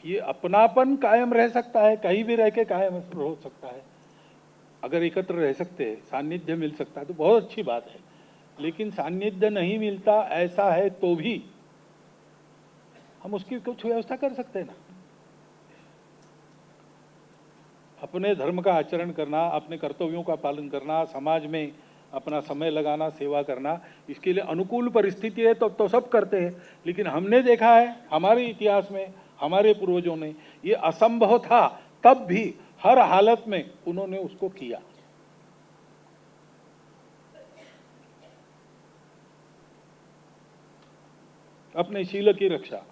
ये अपनापन कायम रह सकता है, कहीं भी रह के कायम हो सकता है। अगर एकत्र रह सकते हैं, सानिध्य मिल सकता है तो बहुत अच्छी बात है। लेकिन सानिध्य नहीं मिलता ऐसा है तो भी हम उसकी कुछ व्यवस्था कर सकते हैं ना। अपने धर्म का आचरण करना, अपने कर्तव्यों का पालन करना, समाज में अपना समय लगाना, सेवा करना, इसके लिए अनुकूल परिस्थिति है तो सब करते हैं। लेकिन हमने देखा है हमारे इतिहास में, हमारे पूर्वजों ने, ये असंभव था, तब भी हर हालत में उन्होंने उसको किया। अपने शील की रक्षा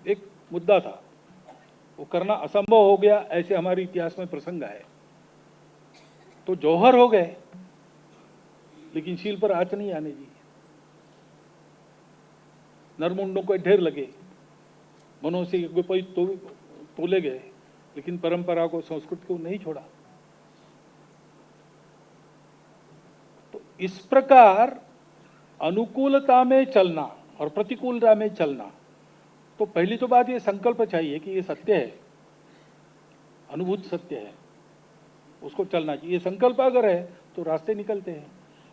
एक मुद्दा था, वो करना असंभव हो गया, ऐसे हमारे इतिहास में प्रसंग है। तो जौहर हो गए, लेकिन शील पर आंच नहीं आने दी। नरमुंडों को ढेर लगे, मनों से तोले गए, लेकिन परंपरा को, संस्कृति को नहीं छोड़ा। तो इस प्रकार अनुकूलता में चलना और प्रतिकूलता में चलना, तो पहली तो बात ये संकल्प चाहिए कि ये सत्य है, अनुभूत सत्य है, उसको चलना चाहिए। ये संकल्प अगर है तो रास्ते निकलते हैं।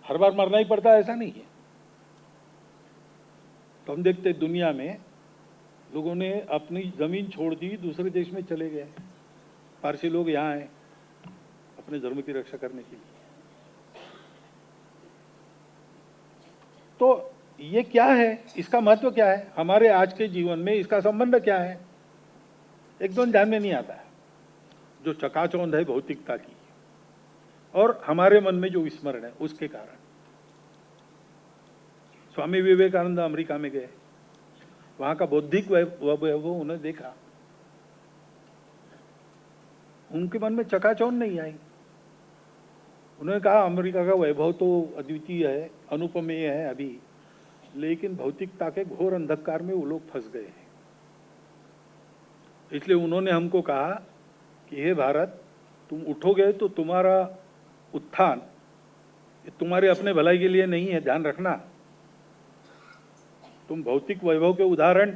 हर बार मरना ही पड़ता है ऐसा नहीं है। तो हम देखते दुनिया में लोगों ने अपनी जमीन छोड़ दी, दूसरे देश में चले गए। पारसी लोग यहाँ आए अपने धर्म की रक्षा करने के लिए। तो ये क्या है, इसका महत्व क्या है हमारे आज के जीवन में, इसका संबंध क्या है, एकदम ध्यान में नहीं आता है। जो चकाचौंध है भौतिकता की और हमारे मन में जो विस्मरण है उसके कारण। स्वामी विवेकानंद अमेरिका में गए, वहां का बौद्धिक वैभव उन्हें देखा, उनके मन में चकाचौंध नहीं आई। उन्होंने कहा अमेरिका का वैभव तो अद्वितीय है, अनुपमेय है अभी, लेकिन भौतिकता के घोर अंधकार में वो लोग फंस गए हैं। इसलिए उन्होंने हमको कहा कि हे भारत, तुम उठोगे तो तुम्हारा उत्थान तुम्हारे अपने भलाई के लिए नहीं है, ध्यान रखना। तुम भौतिक वैभव के उदाहरण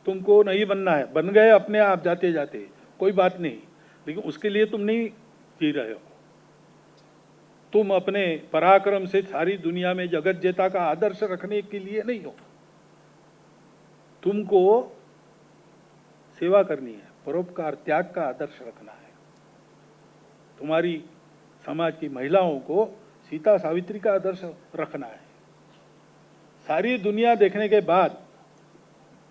तुमको नहीं बनना है, बन गए अपने आप जाते जाते, कोई बात नहीं, लेकिन उसके लिए तुम नहीं जी रहे हो। तुम अपने पराक्रम से सारी दुनिया में जगत जेता का आदर्श रखने के लिए नहीं हो, तुमको सेवा करनी है, परोपकार त्याग का आदर्श रखना है। तुम्हारी समाज की महिलाओं को सीता सावित्री का आदर्श रखना है। सारी दुनिया देखने के बाद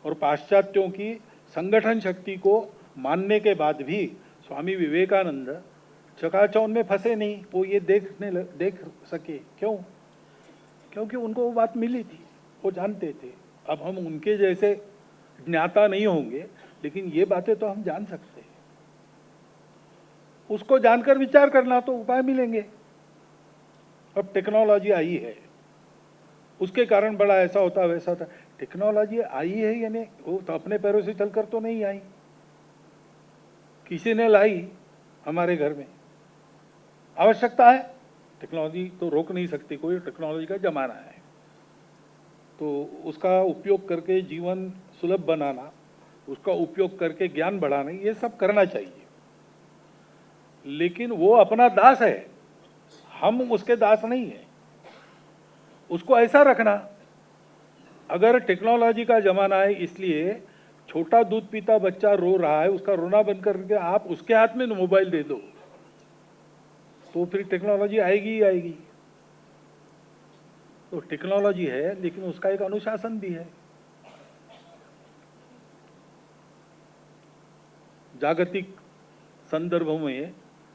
और पाश्चात्यों की संगठन शक्ति को मानने के बाद भी स्वामी विवेकानंद चकाचौंध में फंसे नहीं, वो ये देख सके। क्यों? क्योंकि उनको वो बात मिली थी, वो जानते थे। अब हम उनके जैसे ज्ञाता नहीं होंगे, लेकिन ये बातें तो हम जान सकते हैं। उसको जानकर विचार करना तो उपाय मिलेंगे। अब टेक्नोलॉजी आई है, उसके कारण बड़ा ऐसा होता वैसा होता। टेक्नोलॉजी आई है यानी वो तो अपने पैरों से चलकर तो नहीं आई, किसी ने लाई हमारे घर में। आवश्यकता है, टेक्नोलॉजी तो रोक नहीं सकती कोई, टेक्नोलॉजी का जमाना है, तो उसका उपयोग करके जीवन सुलभ बनाना, उसका उपयोग करके ज्ञान बढ़ाना, ये सब करना चाहिए। लेकिन वो अपना दास है, हम उसके दास नहीं है। उसको ऐसा रखना, अगर टेक्नोलॉजी का जमाना है इसलिए छोटा दूध पीता बच्चा रो रहा है, उसका रोना बंद करके आप उसके हाथ में मोबाइल दे दो, तो फिर टेक्नोलॉजी आएगी ही आएगी। तो टेक्नोलॉजी है, लेकिन उसका एक अनुशासन भी है। जागतिक संदर्भों में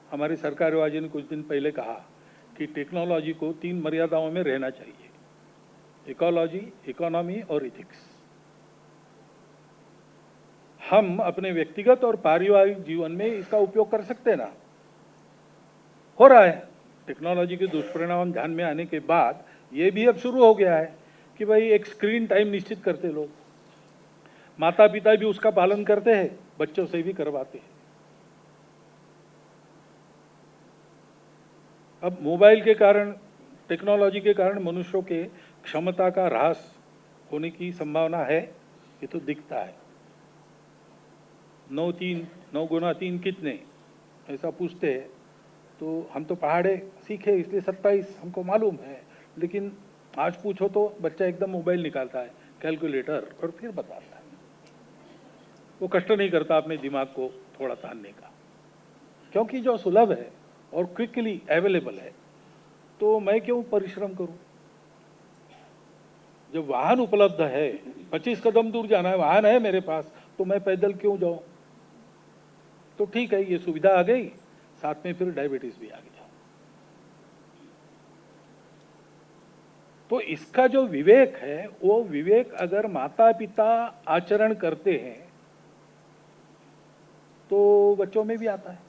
हमारी सरकारवाजी ने कुछ दिन पहले कहा कि टेक्नोलॉजी को 3 मर्यादाओं में रहना चाहिए: इकोलॉजी, इकोनॉमी और इथिक्स। हम अपने व्यक्तिगत और पारिवारिक जीवन में इसका उपयोग कर सकते हैं ना, हो रहा है। टेक्नोलॉजी के दुष्परिणाम ध्यान में आने के बाद ये भी अब शुरू हो गया है कि भाई एक स्क्रीन टाइम निश्चित करते लोग, माता पिता भी उसका पालन करते हैं, बच्चों से भी करवाते हैं। अब मोबाइल के कारण, टेक्नोलॉजी के कारण मनुष्यों के क्षमता का ह्रास होने की संभावना है, ये तो दिखता है। 9 गुना 3 कितने, ऐसा पूछते हैं तो हम तो पहाड़े सीखे इसलिए 27 हमको मालूम है, लेकिन आज पूछो तो बच्चा एकदम मोबाइल निकालता है, कैलकुलेटर, और फिर बताता है। वो कष्ट नहीं करता अपने दिमाग को थोड़ा तानने का, क्योंकि जो सुलभ है और क्विकली अवेलेबल है, तो मैं क्यों परिश्रम करूं? जब वाहन उपलब्ध है, 25 कदम दूर जाना है, वाहन है मेरे पास, तो मैं पैदल क्यों जाऊं? तो ठीक है, ये सुविधा आ गई, साथ में फिर डायबिटीज भी आ गया। तो इसका जो विवेक है, वो विवेक अगर माता पिता आचरण करते हैं तो बच्चों में भी आता है।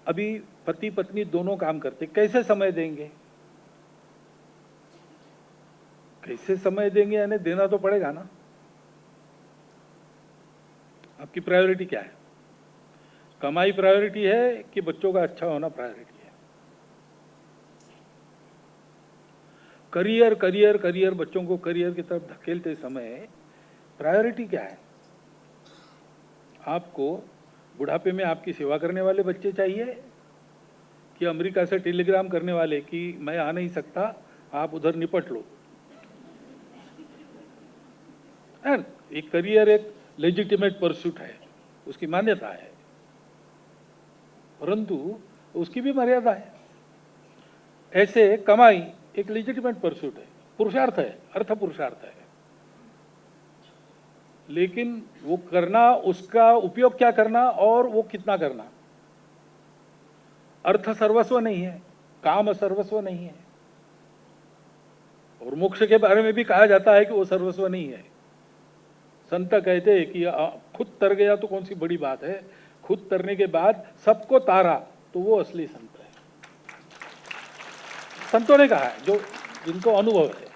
अभी पति पत्नी दोनों काम करते, कैसे समय देंगे? कैसे समय देंगे यानी देना तो पड़ेगा ना। आपकी प्रायोरिटी क्या है? कमाई प्रायोरिटी है कि बच्चों का अच्छा होना प्रायोरिटी है? करियर करियर करियर, बच्चों को करियर की तरफ धकेलते समय प्रायोरिटी क्या है? आपको बुढ़ापे में आपकी सेवा करने वाले बच्चे चाहिए कि अमेरिका से टेलीग्राम करने वाले कि मैं आ नहीं सकता, आप उधर निपट लो? एक करियर एक लेजिटिमेट परस्यूट है, उसकी मान्यता है, परंतु उसकी भी मर्यादा है। ऐसे कमाई एक लेजिटिमेट परस्यूट है, पुरुषार्थ है, अर्थ पुरुषार्थ है, लेकिन वो करना, उसका उपयोग क्या करना और वो कितना करना। अर्थ सर्वस्व नहीं है, काम सर्वस्व नहीं है, और मोक्ष के बारे में भी कहा जाता है कि वो सर्वस्व नहीं है। संत कहते हैं कि खुद तर गया तो कौन सी बड़ी बात है, खुद तरने के बाद सबको तारा तो वो असली संत है। संतों ने कहा है, जो जिनको अनुभव है।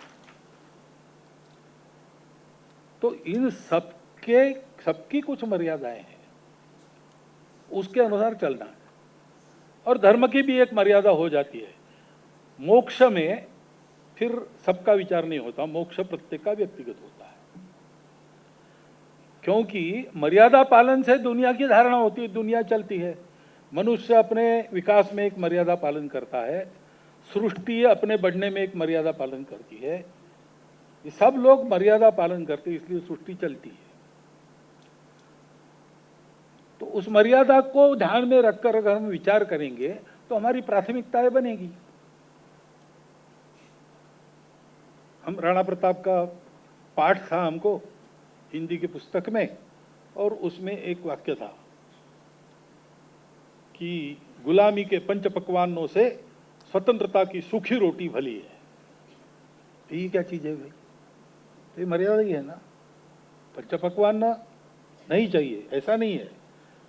तो इन सबकी कुछ मर्यादाएं हैं, उसके अनुसार चलना है। और धर्म की भी एक मर्यादा हो जाती है। मोक्ष में फिर सबका विचार नहीं होता, मोक्ष प्रत्येक का व्यक्तिगत होता है, क्योंकि मर्यादा पालन से दुनिया की धारणा होती है, दुनिया चलती है। मनुष्य अपने विकास में एक मर्यादा पालन करता है, सृष्टि अपने बढ़ने में एक मर्यादा पालन करती है, ये सब लोग मर्यादा पालन करते हैं, इसलिए सृष्टि चलती है। तो उस मर्यादा को ध्यान में रखकर अगर हम विचार करेंगे तो हमारी प्राथमिकताएं बनेगी। हम राणा प्रताप का पाठ था हमको हिंदी की पुस्तक में, और उसमें एक वाक्य था कि गुलामी के पंच पकवानों से स्वतंत्रता की सूखी रोटी भली है। ये क्या चीज है भाई? तो ये मर्यादा ही है ना। पंच पकवान ना नहीं चाहिए ऐसा नहीं है,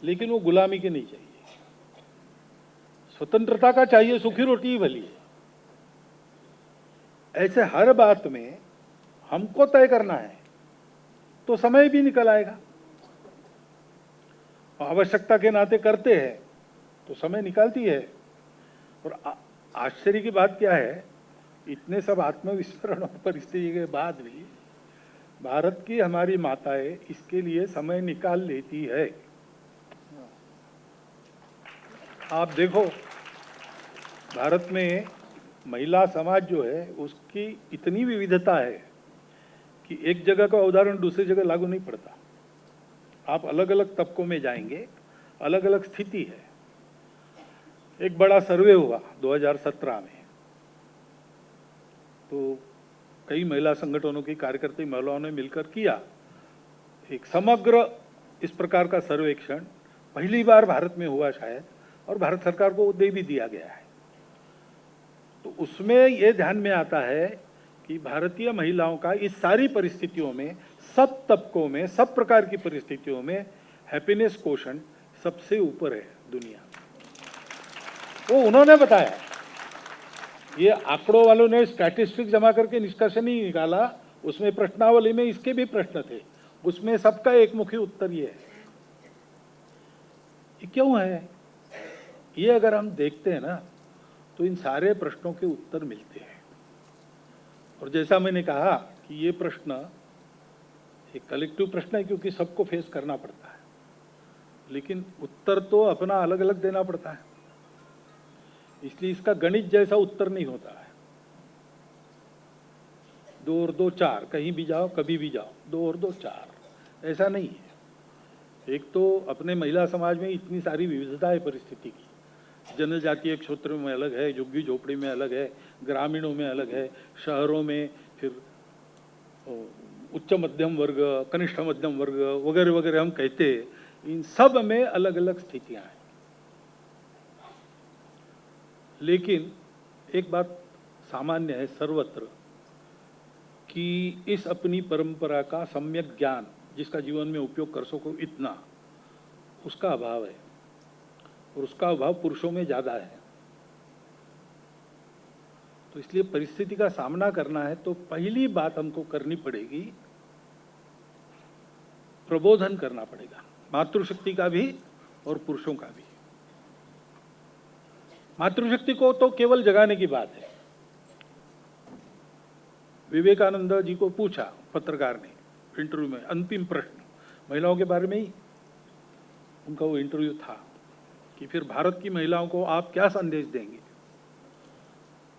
लेकिन वो गुलामी की नहीं चाहिए, स्वतंत्रता का चाहिए, सूखी रोटी ही भली है। ऐसे हर बात में हमको तय करना है तो समय भी निकल आएगा। आवश्यकता के नाते करते हैं तो समय निकालती है। और आश्चर्य की बात क्या है, इतने सब आत्मविस्मरण और परिस्थिति के बाद भी भारत की हमारी माताएं इसके लिए समय निकाल लेती है। आप देखो, भारत में महिला समाज जो है उसकी इतनी विविधता है कि एक जगह का उदाहरण दूसरी जगह लागू नहीं पड़ता। आप अलग अलग तबकों में जाएंगे, अलग अलग स्थिति है। एक बड़ा सर्वे हुआ 2017 में, तो कई महिला संगठनों की कार्यकर्ता महिलाओं ने मिलकर किया एक समग्र इस प्रकार का सर्वेक्षण। पहली बार भारत में हुआ शायद, और भारत सरकार को दे भी दिया गया है। तो उसमें यह ध्यान में आता है कि भारतीय महिलाओं का इस सारी परिस्थितियों में, सब तबकों में, सब प्रकार की परिस्थितियों में हैप्पीनेस कोशेंट सबसे ऊपर है दुनिया में। वो उन्होंने बताया, ये आंकड़ों वालों ने स्टैटिस्टिक्स जमा करके निष्कर्ष नहीं निकाला, उसमें प्रश्नावली में इसके भी प्रश्न थे, उसमें सबका एकमुखी उत्तर ये है। ये क्यों है? ये अगर हम देखते हैं ना तो इन सारे प्रश्नों के उत्तर मिलते हैं। और जैसा मैंने कहा कि ये प्रश्न एक कलेक्टिव प्रश्न है क्योंकि सबको फेस करना पड़ता है, लेकिन उत्तर तो अपना अलग अलग देना पड़ता है, इसलिए इसका गणित जैसा उत्तर नहीं होता है। 2 और 2 4, कहीं भी जाओ कभी भी जाओ 2 और 2 4, ऐसा नहीं है। एक तो अपने महिला समाज में इतनी सारी विविधता है परिस्थिति की, जनजातीय क्षेत्रों में अलग है, झुग्गी झोपड़ी में अलग है, ग्रामीणों में अलग है, शहरों में फिर उच्च मध्यम वर्ग, कनिष्ठ मध्यम वर्ग वगैरह वगैरह हम कहते हैं, इन सब में अलग अलग स्थितियां हैं। लेकिन एक बात सामान्य है सर्वत्र कि इस अपनी परंपरा का सम्यक ज्ञान जिसका जीवन में उपयोग कर सको इतना, उसका अभाव है, और उसका अभाव पुरुषों में ज्यादा है। तो इसलिए परिस्थिति का सामना करना है तो पहली बात हमको करनी पड़ेगी, प्रबोधन करना पड़ेगा, मातृशक्ति का भी और पुरुषों का भी। मातृशक्ति को तो केवल जगाने की बात है। विवेकानंद जी को पूछा पत्रकार ने इंटरव्यू में, अंतिम प्रश्न महिलाओं के बारे में ही उनका वो इंटरव्यू था कि फिर भारत की महिलाओं को आप क्या संदेश देंगे?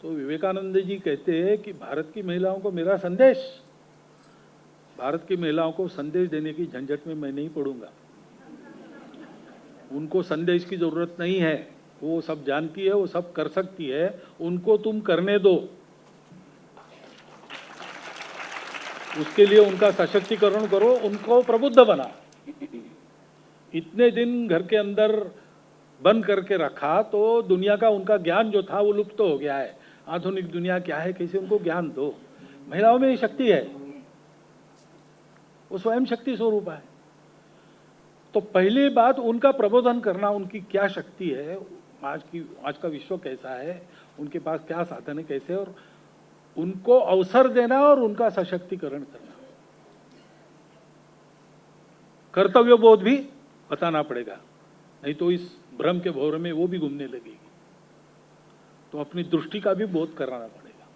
तो विवेकानंद जी कहते हैं कि भारत की महिलाओं को मेरा संदेश, भारत की महिलाओं को संदेश देने की झंझट में मैं नहीं पड़ूंगा, उनको संदेश की जरूरत नहीं है, वो सब जानती है, वो सब कर सकती है, उनको तुम करने दो, उसके लिए उनका सशक्तिकरण करो, उनको प्रबुद्ध बना। इतने दिन घर के अंदर बंद करके रखा तो दुनिया का उनका ज्ञान जो था वो लुप्त हो गया है। आधुनिक दुनिया क्या है कैसे उनको ज्ञान दो। महिलाओं में ये शक्ति है, वो स्वयं शक्ति स्वरूप है। तो पहली बात उनका प्रबोधन करना, उनकी क्या शक्ति है, आज का विश्व कैसा है, उनके पास क्या साधन है कैसे, और उनको अवसर देना और उनका सशक्तिकरण करना। कर्तव्य बोध भी बताना पड़ेगा, नहीं तो इस भ्रम के भौर में वो भी घूमने लगेगी। तो अपनी दृष्टि का भी बोध कराना पड़ेगा,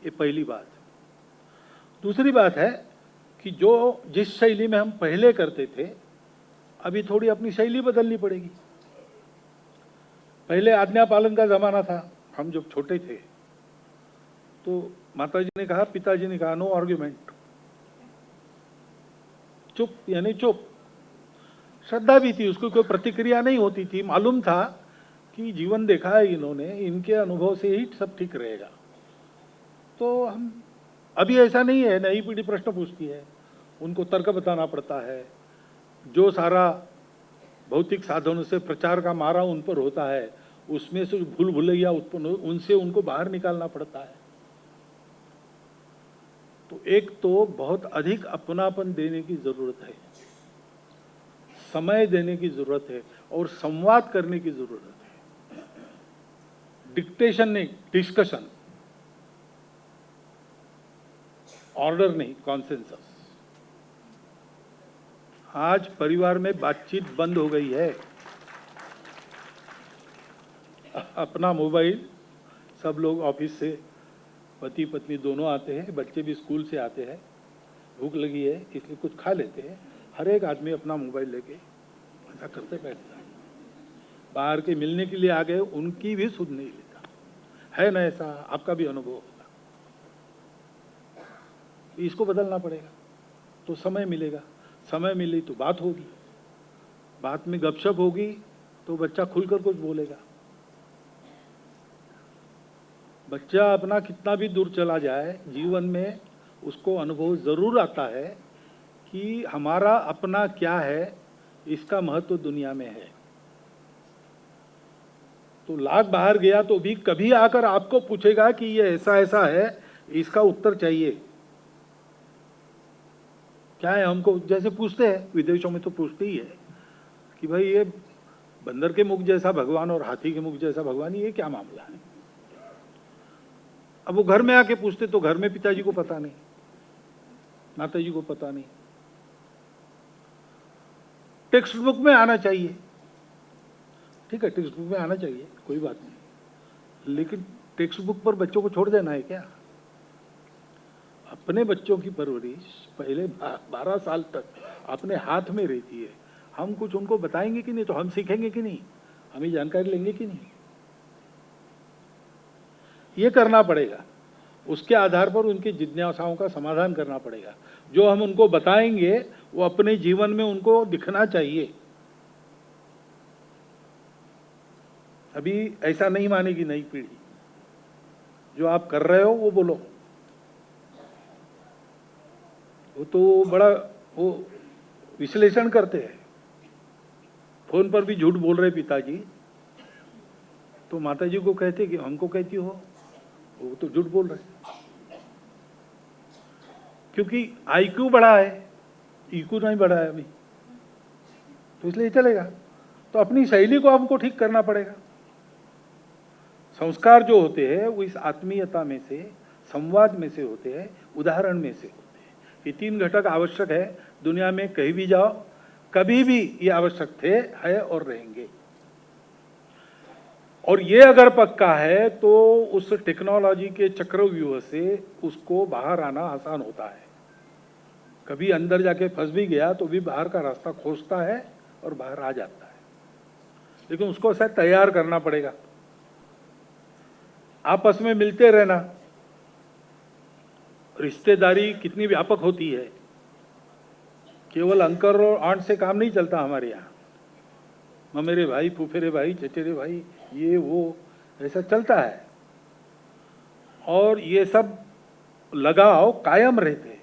ये पहली बात है। दूसरी बात है कि जो जिस शैली में हम पहले करते थे, अभी थोड़ी अपनी शैली बदलनी पड़ेगी। पहले आज्ञा पालन का जमाना था, हम जब छोटे थे तो माताजी ने कहा, पिताजी ने कहा, नो आर्ग्यूमेंट, चुप यानी चुप। श्रद्धा भी थी, उसको कोई प्रतिक्रिया नहीं होती थी, मालूम था कि जीवन देखा है इन्होंने, इनके अनुभव से ही सब ठीक रहेगा। तो हम अभी ऐसा नहीं है, नई पीढ़ी प्रश्न पूछती है, उनको तर्क बताना पड़ता है, जो सारा भौतिक साधनों से प्रचार का मारा उन पर होता है, उसमें से भूल भुलैया उत्पन्न हो, उनसे उनको बाहर निकालना पड़ता है। तो एक तो बहुत अधिक अपनापन देने की जरूरत है, समय देने की जरूरत है, और संवाद करने की जरूरत है। डिक्टेशन नहीं, डिस्कशन, ऑर्डर नहीं, कॉन्सेंसस। आज परिवार में बातचीत बंद हो गई है, अपना मोबाइल, सब लोग ऑफिस से पति पत्नी दोनों आते हैं, बच्चे भी स्कूल से आते हैं, भूख लगी है इसलिए कुछ खा लेते हैं, हर एक आदमी अपना मोबाइल लेके ऐसा करते बैठता है। बाहर के मिलने के लिए आ गए, उनकी भी सुध नहीं लेता है ना, ऐसा आपका भी अनुभव होगा। इसको बदलना पड़ेगा, तो समय मिलेगा, समय मिली तो बात होगी, बात में गपशप होगी तो बच्चा खुलकर कुछ बोलेगा। बच्चा अपना कितना भी दूर चला जाए, जीवन में उसको अनुभव जरूर आता है कि हमारा अपना क्या है, इसका महत्व दुनिया में है। तो लाख बाहर गया तो भी कभी आकर आपको पूछेगा कि ये ऐसा ऐसा है, इसका उत्तर चाहिए। क्या है, हमको जैसे पूछते हैं, विदेशों में तो पूछते ही है कि भाई ये बंदर के मुख जैसा भगवान और हाथी के मुख जैसा भगवान, ये क्या मामला है, अब वो घर में आके पूछते तो घर में पिताजी को पता नहीं, माताजी को पता नहीं। टेक्स्ट बुक में आना चाहिए, ठीक है, टेक्स्ट बुक में आना चाहिए, कोई बात नहीं, लेकिन टेक्स्ट बुक पर बच्चों को छोड़ देना है क्या? अपने बच्चों की परवरिश पहले 12 साल तक अपने हाथ में रहती है। हम कुछ उनको बताएंगे कि नहीं, तो हम सीखेंगे कि नहीं, हम ही जानकारी लेंगे कि नहीं, ये करना पड़ेगा। उसके आधार पर उनकी जिज्ञासाओं का समाधान करना पड़ेगा। जो हम उनको बताएंगे वो अपने जीवन में उनको दिखना चाहिए। अभी ऐसा नहीं मानेगी नई पीढ़ी, जो आप कर रहे हो वो बोलो। वो तो बड़ा वो विश्लेषण करते हैं, फोन पर भी झूठ बोल रहे पिताजी, तो माताजी को कहते कि हमको कहती हो, वो तो झूठ बोल रहे, क्योंकि आईक्यू बढ़ा है, ईक्यू नहीं बढ़ा है अभी, तो इसलिए चलेगा। तो अपनी शैली को हमको ठीक करना पड़ेगा। संस्कार जो होते हैं वो इस आत्मीयता में से, संवाद में से होते हैं, उदाहरण में से होते हैं। ये 3 घटक आवश्यक है। दुनिया में कहीं भी जाओ, कभी भी ये आवश्यक थे, है और रहेंगे। और ये अगर पक्का है तो उस टेक्नोलॉजी के चक्रव्यूह से उसको बाहर आना आसान होता है। कभी अंदर जाके फंस भी गया तो भी बाहर का रास्ता खोजता है और बाहर आ जाता है, लेकिन उसको शायद तैयार करना पड़ेगा। आपस में मिलते रहना, रिश्तेदारी कितनी व्यापक होती है। केवल अंकल और आंट से काम नहीं चलता हमारे यहाँ। ममेरे भाई, फूफेरे भाई, चचेरे भाई, ये वो ऐसा चलता है। और ये सब लगाव कायम रहते हैं।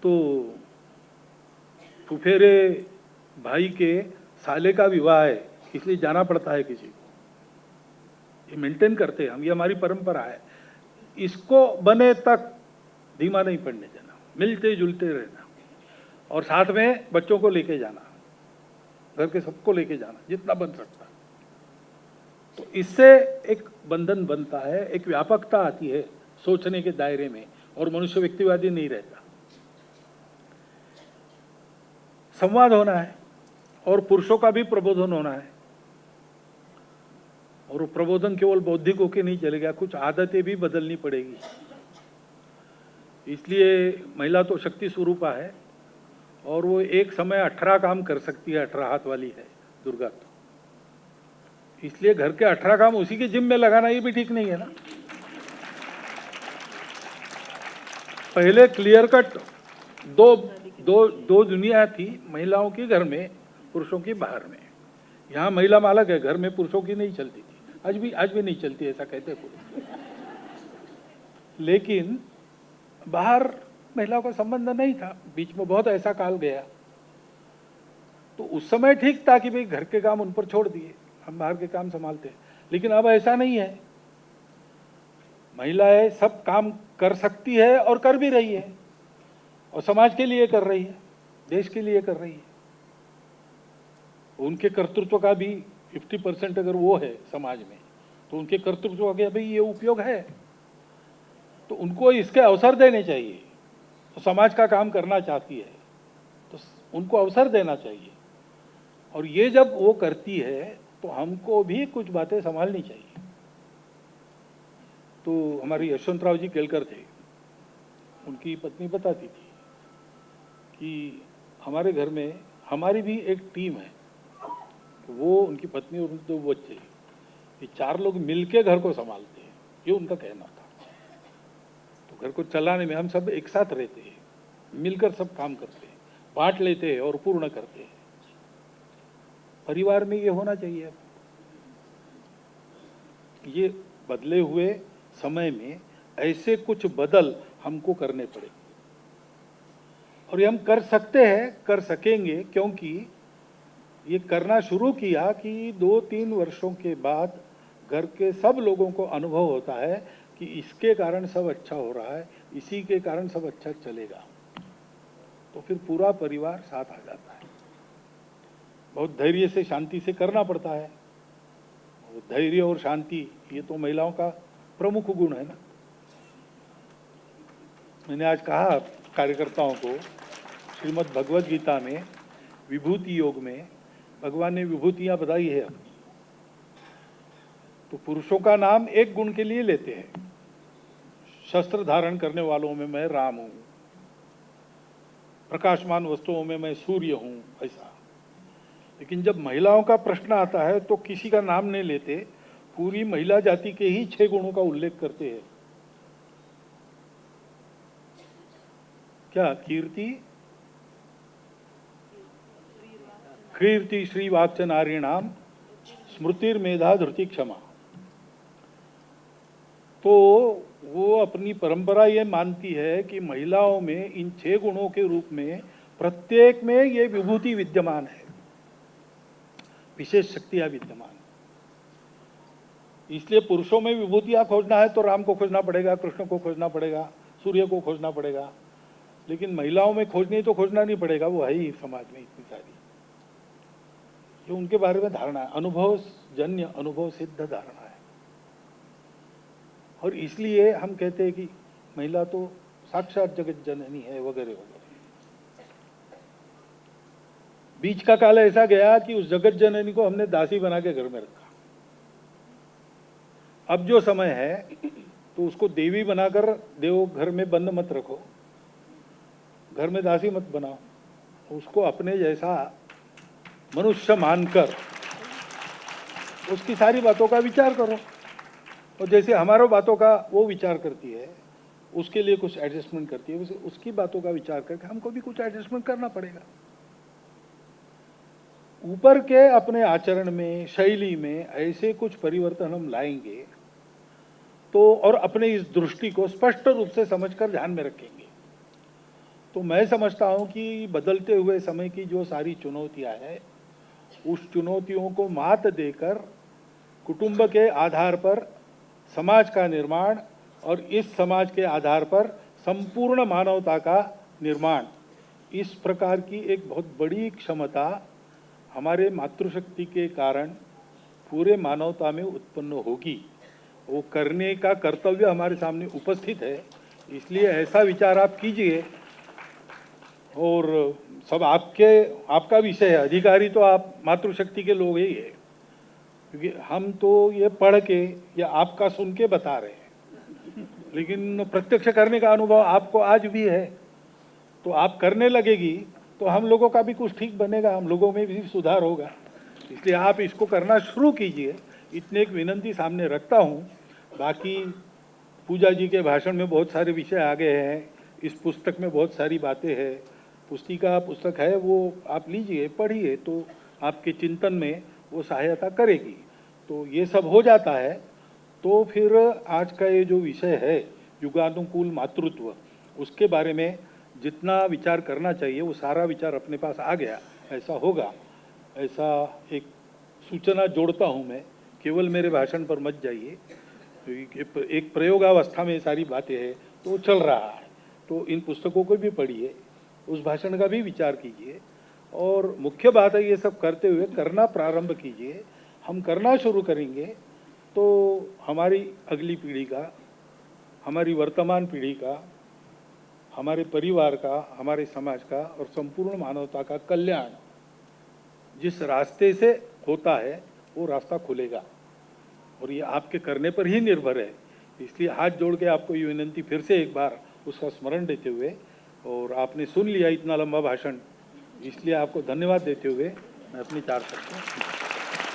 तो फूफेरे भाई के साले का विवाह है, इसलिए जाना पड़ता है किसी को। ये मेंटेन करते हैं हम, ये हमारी परंपरा है। इसको बने तक धीमा नहीं पड़ने देना, मिलते जुलते रहना, और साथ में बच्चों को लेके जाना, घर के सबको लेके जाना जितना बन सकता। तो इससे एक बंधन बनता है, एक व्यापकता आती है सोचने के दायरे में, और मनुष्य व्यक्तिवादी नहीं रहता। संवाद होना है, और पुरुषों का भी प्रबोधन होना है। और वो प्रबोधन केवल बौद्धिक होके नहीं चलेगा, कुछ आदतें भी बदलनी पड़ेगी। इसलिए महिला तो शक्ति स्वरूपा है, और वो एक समय 18 काम कर सकती है, 18 हाथ वाली है दुर्गा। तो इसलिए घर के 18 काम उसी के जिम में लगाना ये भी ठीक नहीं है ना। पहले क्लियर कट दो दुनिया थी, महिलाओं की घर में, पुरुषों की बाहर में। यहाँ महिला मालक है, घर में पुरुषों की नहीं चलती थी, आज भी नहीं चलती, ऐसा कहते पुरुष। लेकिन बाहर महिलाओं का संबंध नहीं था, बीच में बहुत ऐसा काल गया। तो उस समय ठीक था कि भाई घर के काम उन पर छोड़ दिए, हम बाहर के काम संभालते हैं। लेकिन अब ऐसा नहीं है, महिलाएं सब काम कर सकती है और कर भी रही है, और समाज के लिए कर रही है, देश के लिए कर रही है। उनके कर्तृत्व का भी 50% अगर वो है समाज में, तो उनके कर्तृत्व का भाई ये उपयोग है, तो उनको इसके अवसर देने चाहिए। तो समाज का काम करना चाहती है तो उनको अवसर देना चाहिए, और ये जब वो करती है तो हमको भी कुछ बातें संभालनी चाहिए। तो हमारी यशवंतराव जी केलकर थे, उनकी पत्नी बताती थी कि हमारे घर में हमारी भी एक टीम है, वो उनकी पत्नी और उनके 2 बच्चे, ये 4 लोग मिलके घर को संभालते हैं, ये उनका कहना था। तो घर को चलाने में हम सब एक साथ रहते हैं, मिलकर सब काम करते हैं, बांट लेते हैं और पूर्ण करते हैं। परिवार में ये होना चाहिए। ये बदले हुए समय में ऐसे कुछ बदल हमको करने पड़े, और ये हम कर सकते हैं, कर सकेंगे, क्योंकि ये करना शुरू किया कि 2-3 वर्षों के बाद घर के सब लोगों को अनुभव होता है कि इसके कारण सब अच्छा हो रहा है, इसी के कारण सब अच्छा चलेगा। तो फिर पूरा परिवार साथ आ जाता है। बहुत धैर्य से, शांति से करना पड़ता है। धैर्य और शांति, ये तो महिलाओं का प्रमुख गुण है ना। मैंने आज कहा कार्यकर्ताओं को, श्रीमद् भगवद गीता में विभूति योग में भगवान ने विभूतियां बताई है। तो पुरुषों का नाम एक गुण के लिए लेते हैं, शस्त्र धारण करने वालों में मैं राम हूं, प्रकाशमान वस्तुओं में मैं सूर्य हूं, ऐसा। लेकिन जब महिलाओं का प्रश्न आता है तो किसी का नाम नहीं लेते, पूरी महिला जाति के ही 6 गुणों का उल्लेख करते हैं। क्या? कीर्ति श्री वाक्च नारीणाम स्मृतिर मेधा धृति क्षमा। तो वो अपनी परंपरा ये मानती है कि महिलाओं में इन 6 गुणों के रूप में प्रत्येक में ये विभूति विद्यमान है, विशेष शक्तियां विद्यमान। इसलिए पुरुषों में विभूतियां खोजना है तो राम को खोजना पड़ेगा, कृष्ण को खोजना पड़ेगा, सूर्य को खोजना पड़ेगा। लेकिन महिलाओं में खोजनी तो खोजना नहीं पड़ेगा, वो है ही समाज में इतनी सारी, जो उनके बारे में धारणा है, अनुभव जन्य, अनुभव सिद्ध धारणा है। और इसलिए हम कहते हैं कि महिला तो साक्षात जगत जननी है, वगैरह वगैरह। बीच का काल ऐसा गया कि उस जगत जननी को हमने दासी बना के घर में रखा। अब जो समय है तो उसको देवी बनाकर देव घर में बंद मत रखो, घर में दासी मत बनाओ, उसको अपने जैसा मनुष्य मानकर उसकी सारी बातों का विचार करो। और जैसे हमारों बातों का वो विचार करती है, उसके लिए कुछ एडजस्टमेंट करती है, उसकी बातों का विचार करके हमको भी कुछ एडजस्टमेंट करना पड़ेगा। ऊपर के अपने आचरण में, शैली में ऐसे कुछ परिवर्तन हम लाएंगे तो, और अपने इस दृष्टि को स्पष्ट रूप से समझकर ध्यान में रखेंगे, तो मैं समझता हूं कि बदलते हुए समय की जो सारी चुनौतियां हैं, उस चुनौतियों को मात देकर कुटुंब के आधार पर समाज का निर्माण, और इस समाज के आधार पर संपूर्ण मानवता का निर्माण, इस प्रकार की एक बहुत बड़ी क्षमता हमारे मातृशक्ति के कारण पूरे मानवता में उत्पन्न होगी। वो करने का कर्तव्य हमारे सामने उपस्थित है। इसलिए ऐसा विचार आप कीजिए, और सब आपका विषय है। अधिकारी तो आप मातृशक्ति के लोग ही है, क्योंकि हम तो ये पढ़ के या आपका सुन के बता रहे हैं, लेकिन प्रत्यक्ष करने का अनुभव आपको आज भी है। तो आप करने लगेगी तो हम लोगों का भी कुछ ठीक बनेगा, हम लोगों में भी सुधार होगा। इसलिए आप इसको करना शुरू कीजिए, इतने एक विनंती सामने रखता हूँ। बाकी पूजा जी के भाषण में बहुत सारे विषय आ गए हैं, इस पुस्तक में बहुत सारी बातें हैं। पुस्तक है, वो आप लीजिए, पढ़िए, तो आपके चिंतन में वो सहायता करेगी। तो ये सब हो जाता है तो फिर आज का ये जो विषय है युगानुकूल मातृत्व, उसके बारे में जितना विचार करना चाहिए वो सारा विचार अपने पास आ गया, ऐसा होगा, ऐसा एक सूचना जोड़ता हूँ मैं। केवल मेरे भाषण पर मत जाइए, एक प्रयोगावस्था में सारी बातें हैं, तो चल रहा है। तो इन पुस्तकों को भी पढ़िए, उस भाषण का भी विचार कीजिए, और मुख्य बात है ये सब करते हुए करना प्रारंभ कीजिए। हम करना शुरू करेंगे तो हमारी अगली पीढ़ी का, हमारी वर्तमान पीढ़ी का, हमारे परिवार का, हमारे समाज का और संपूर्ण मानवता का कल्याण जिस रास्ते से होता है वो रास्ता खुलेगा, और ये आपके करने पर ही निर्भर है। इसलिए हाथ जोड़ के आपको ये विनंती फिर से एक बार उसका स्मरण देते हुए, और आपने सुन लिया इतना लंबा भाषण, इसलिए आपको धन्यवाद देते हुए मैं अपनी 4 शब्द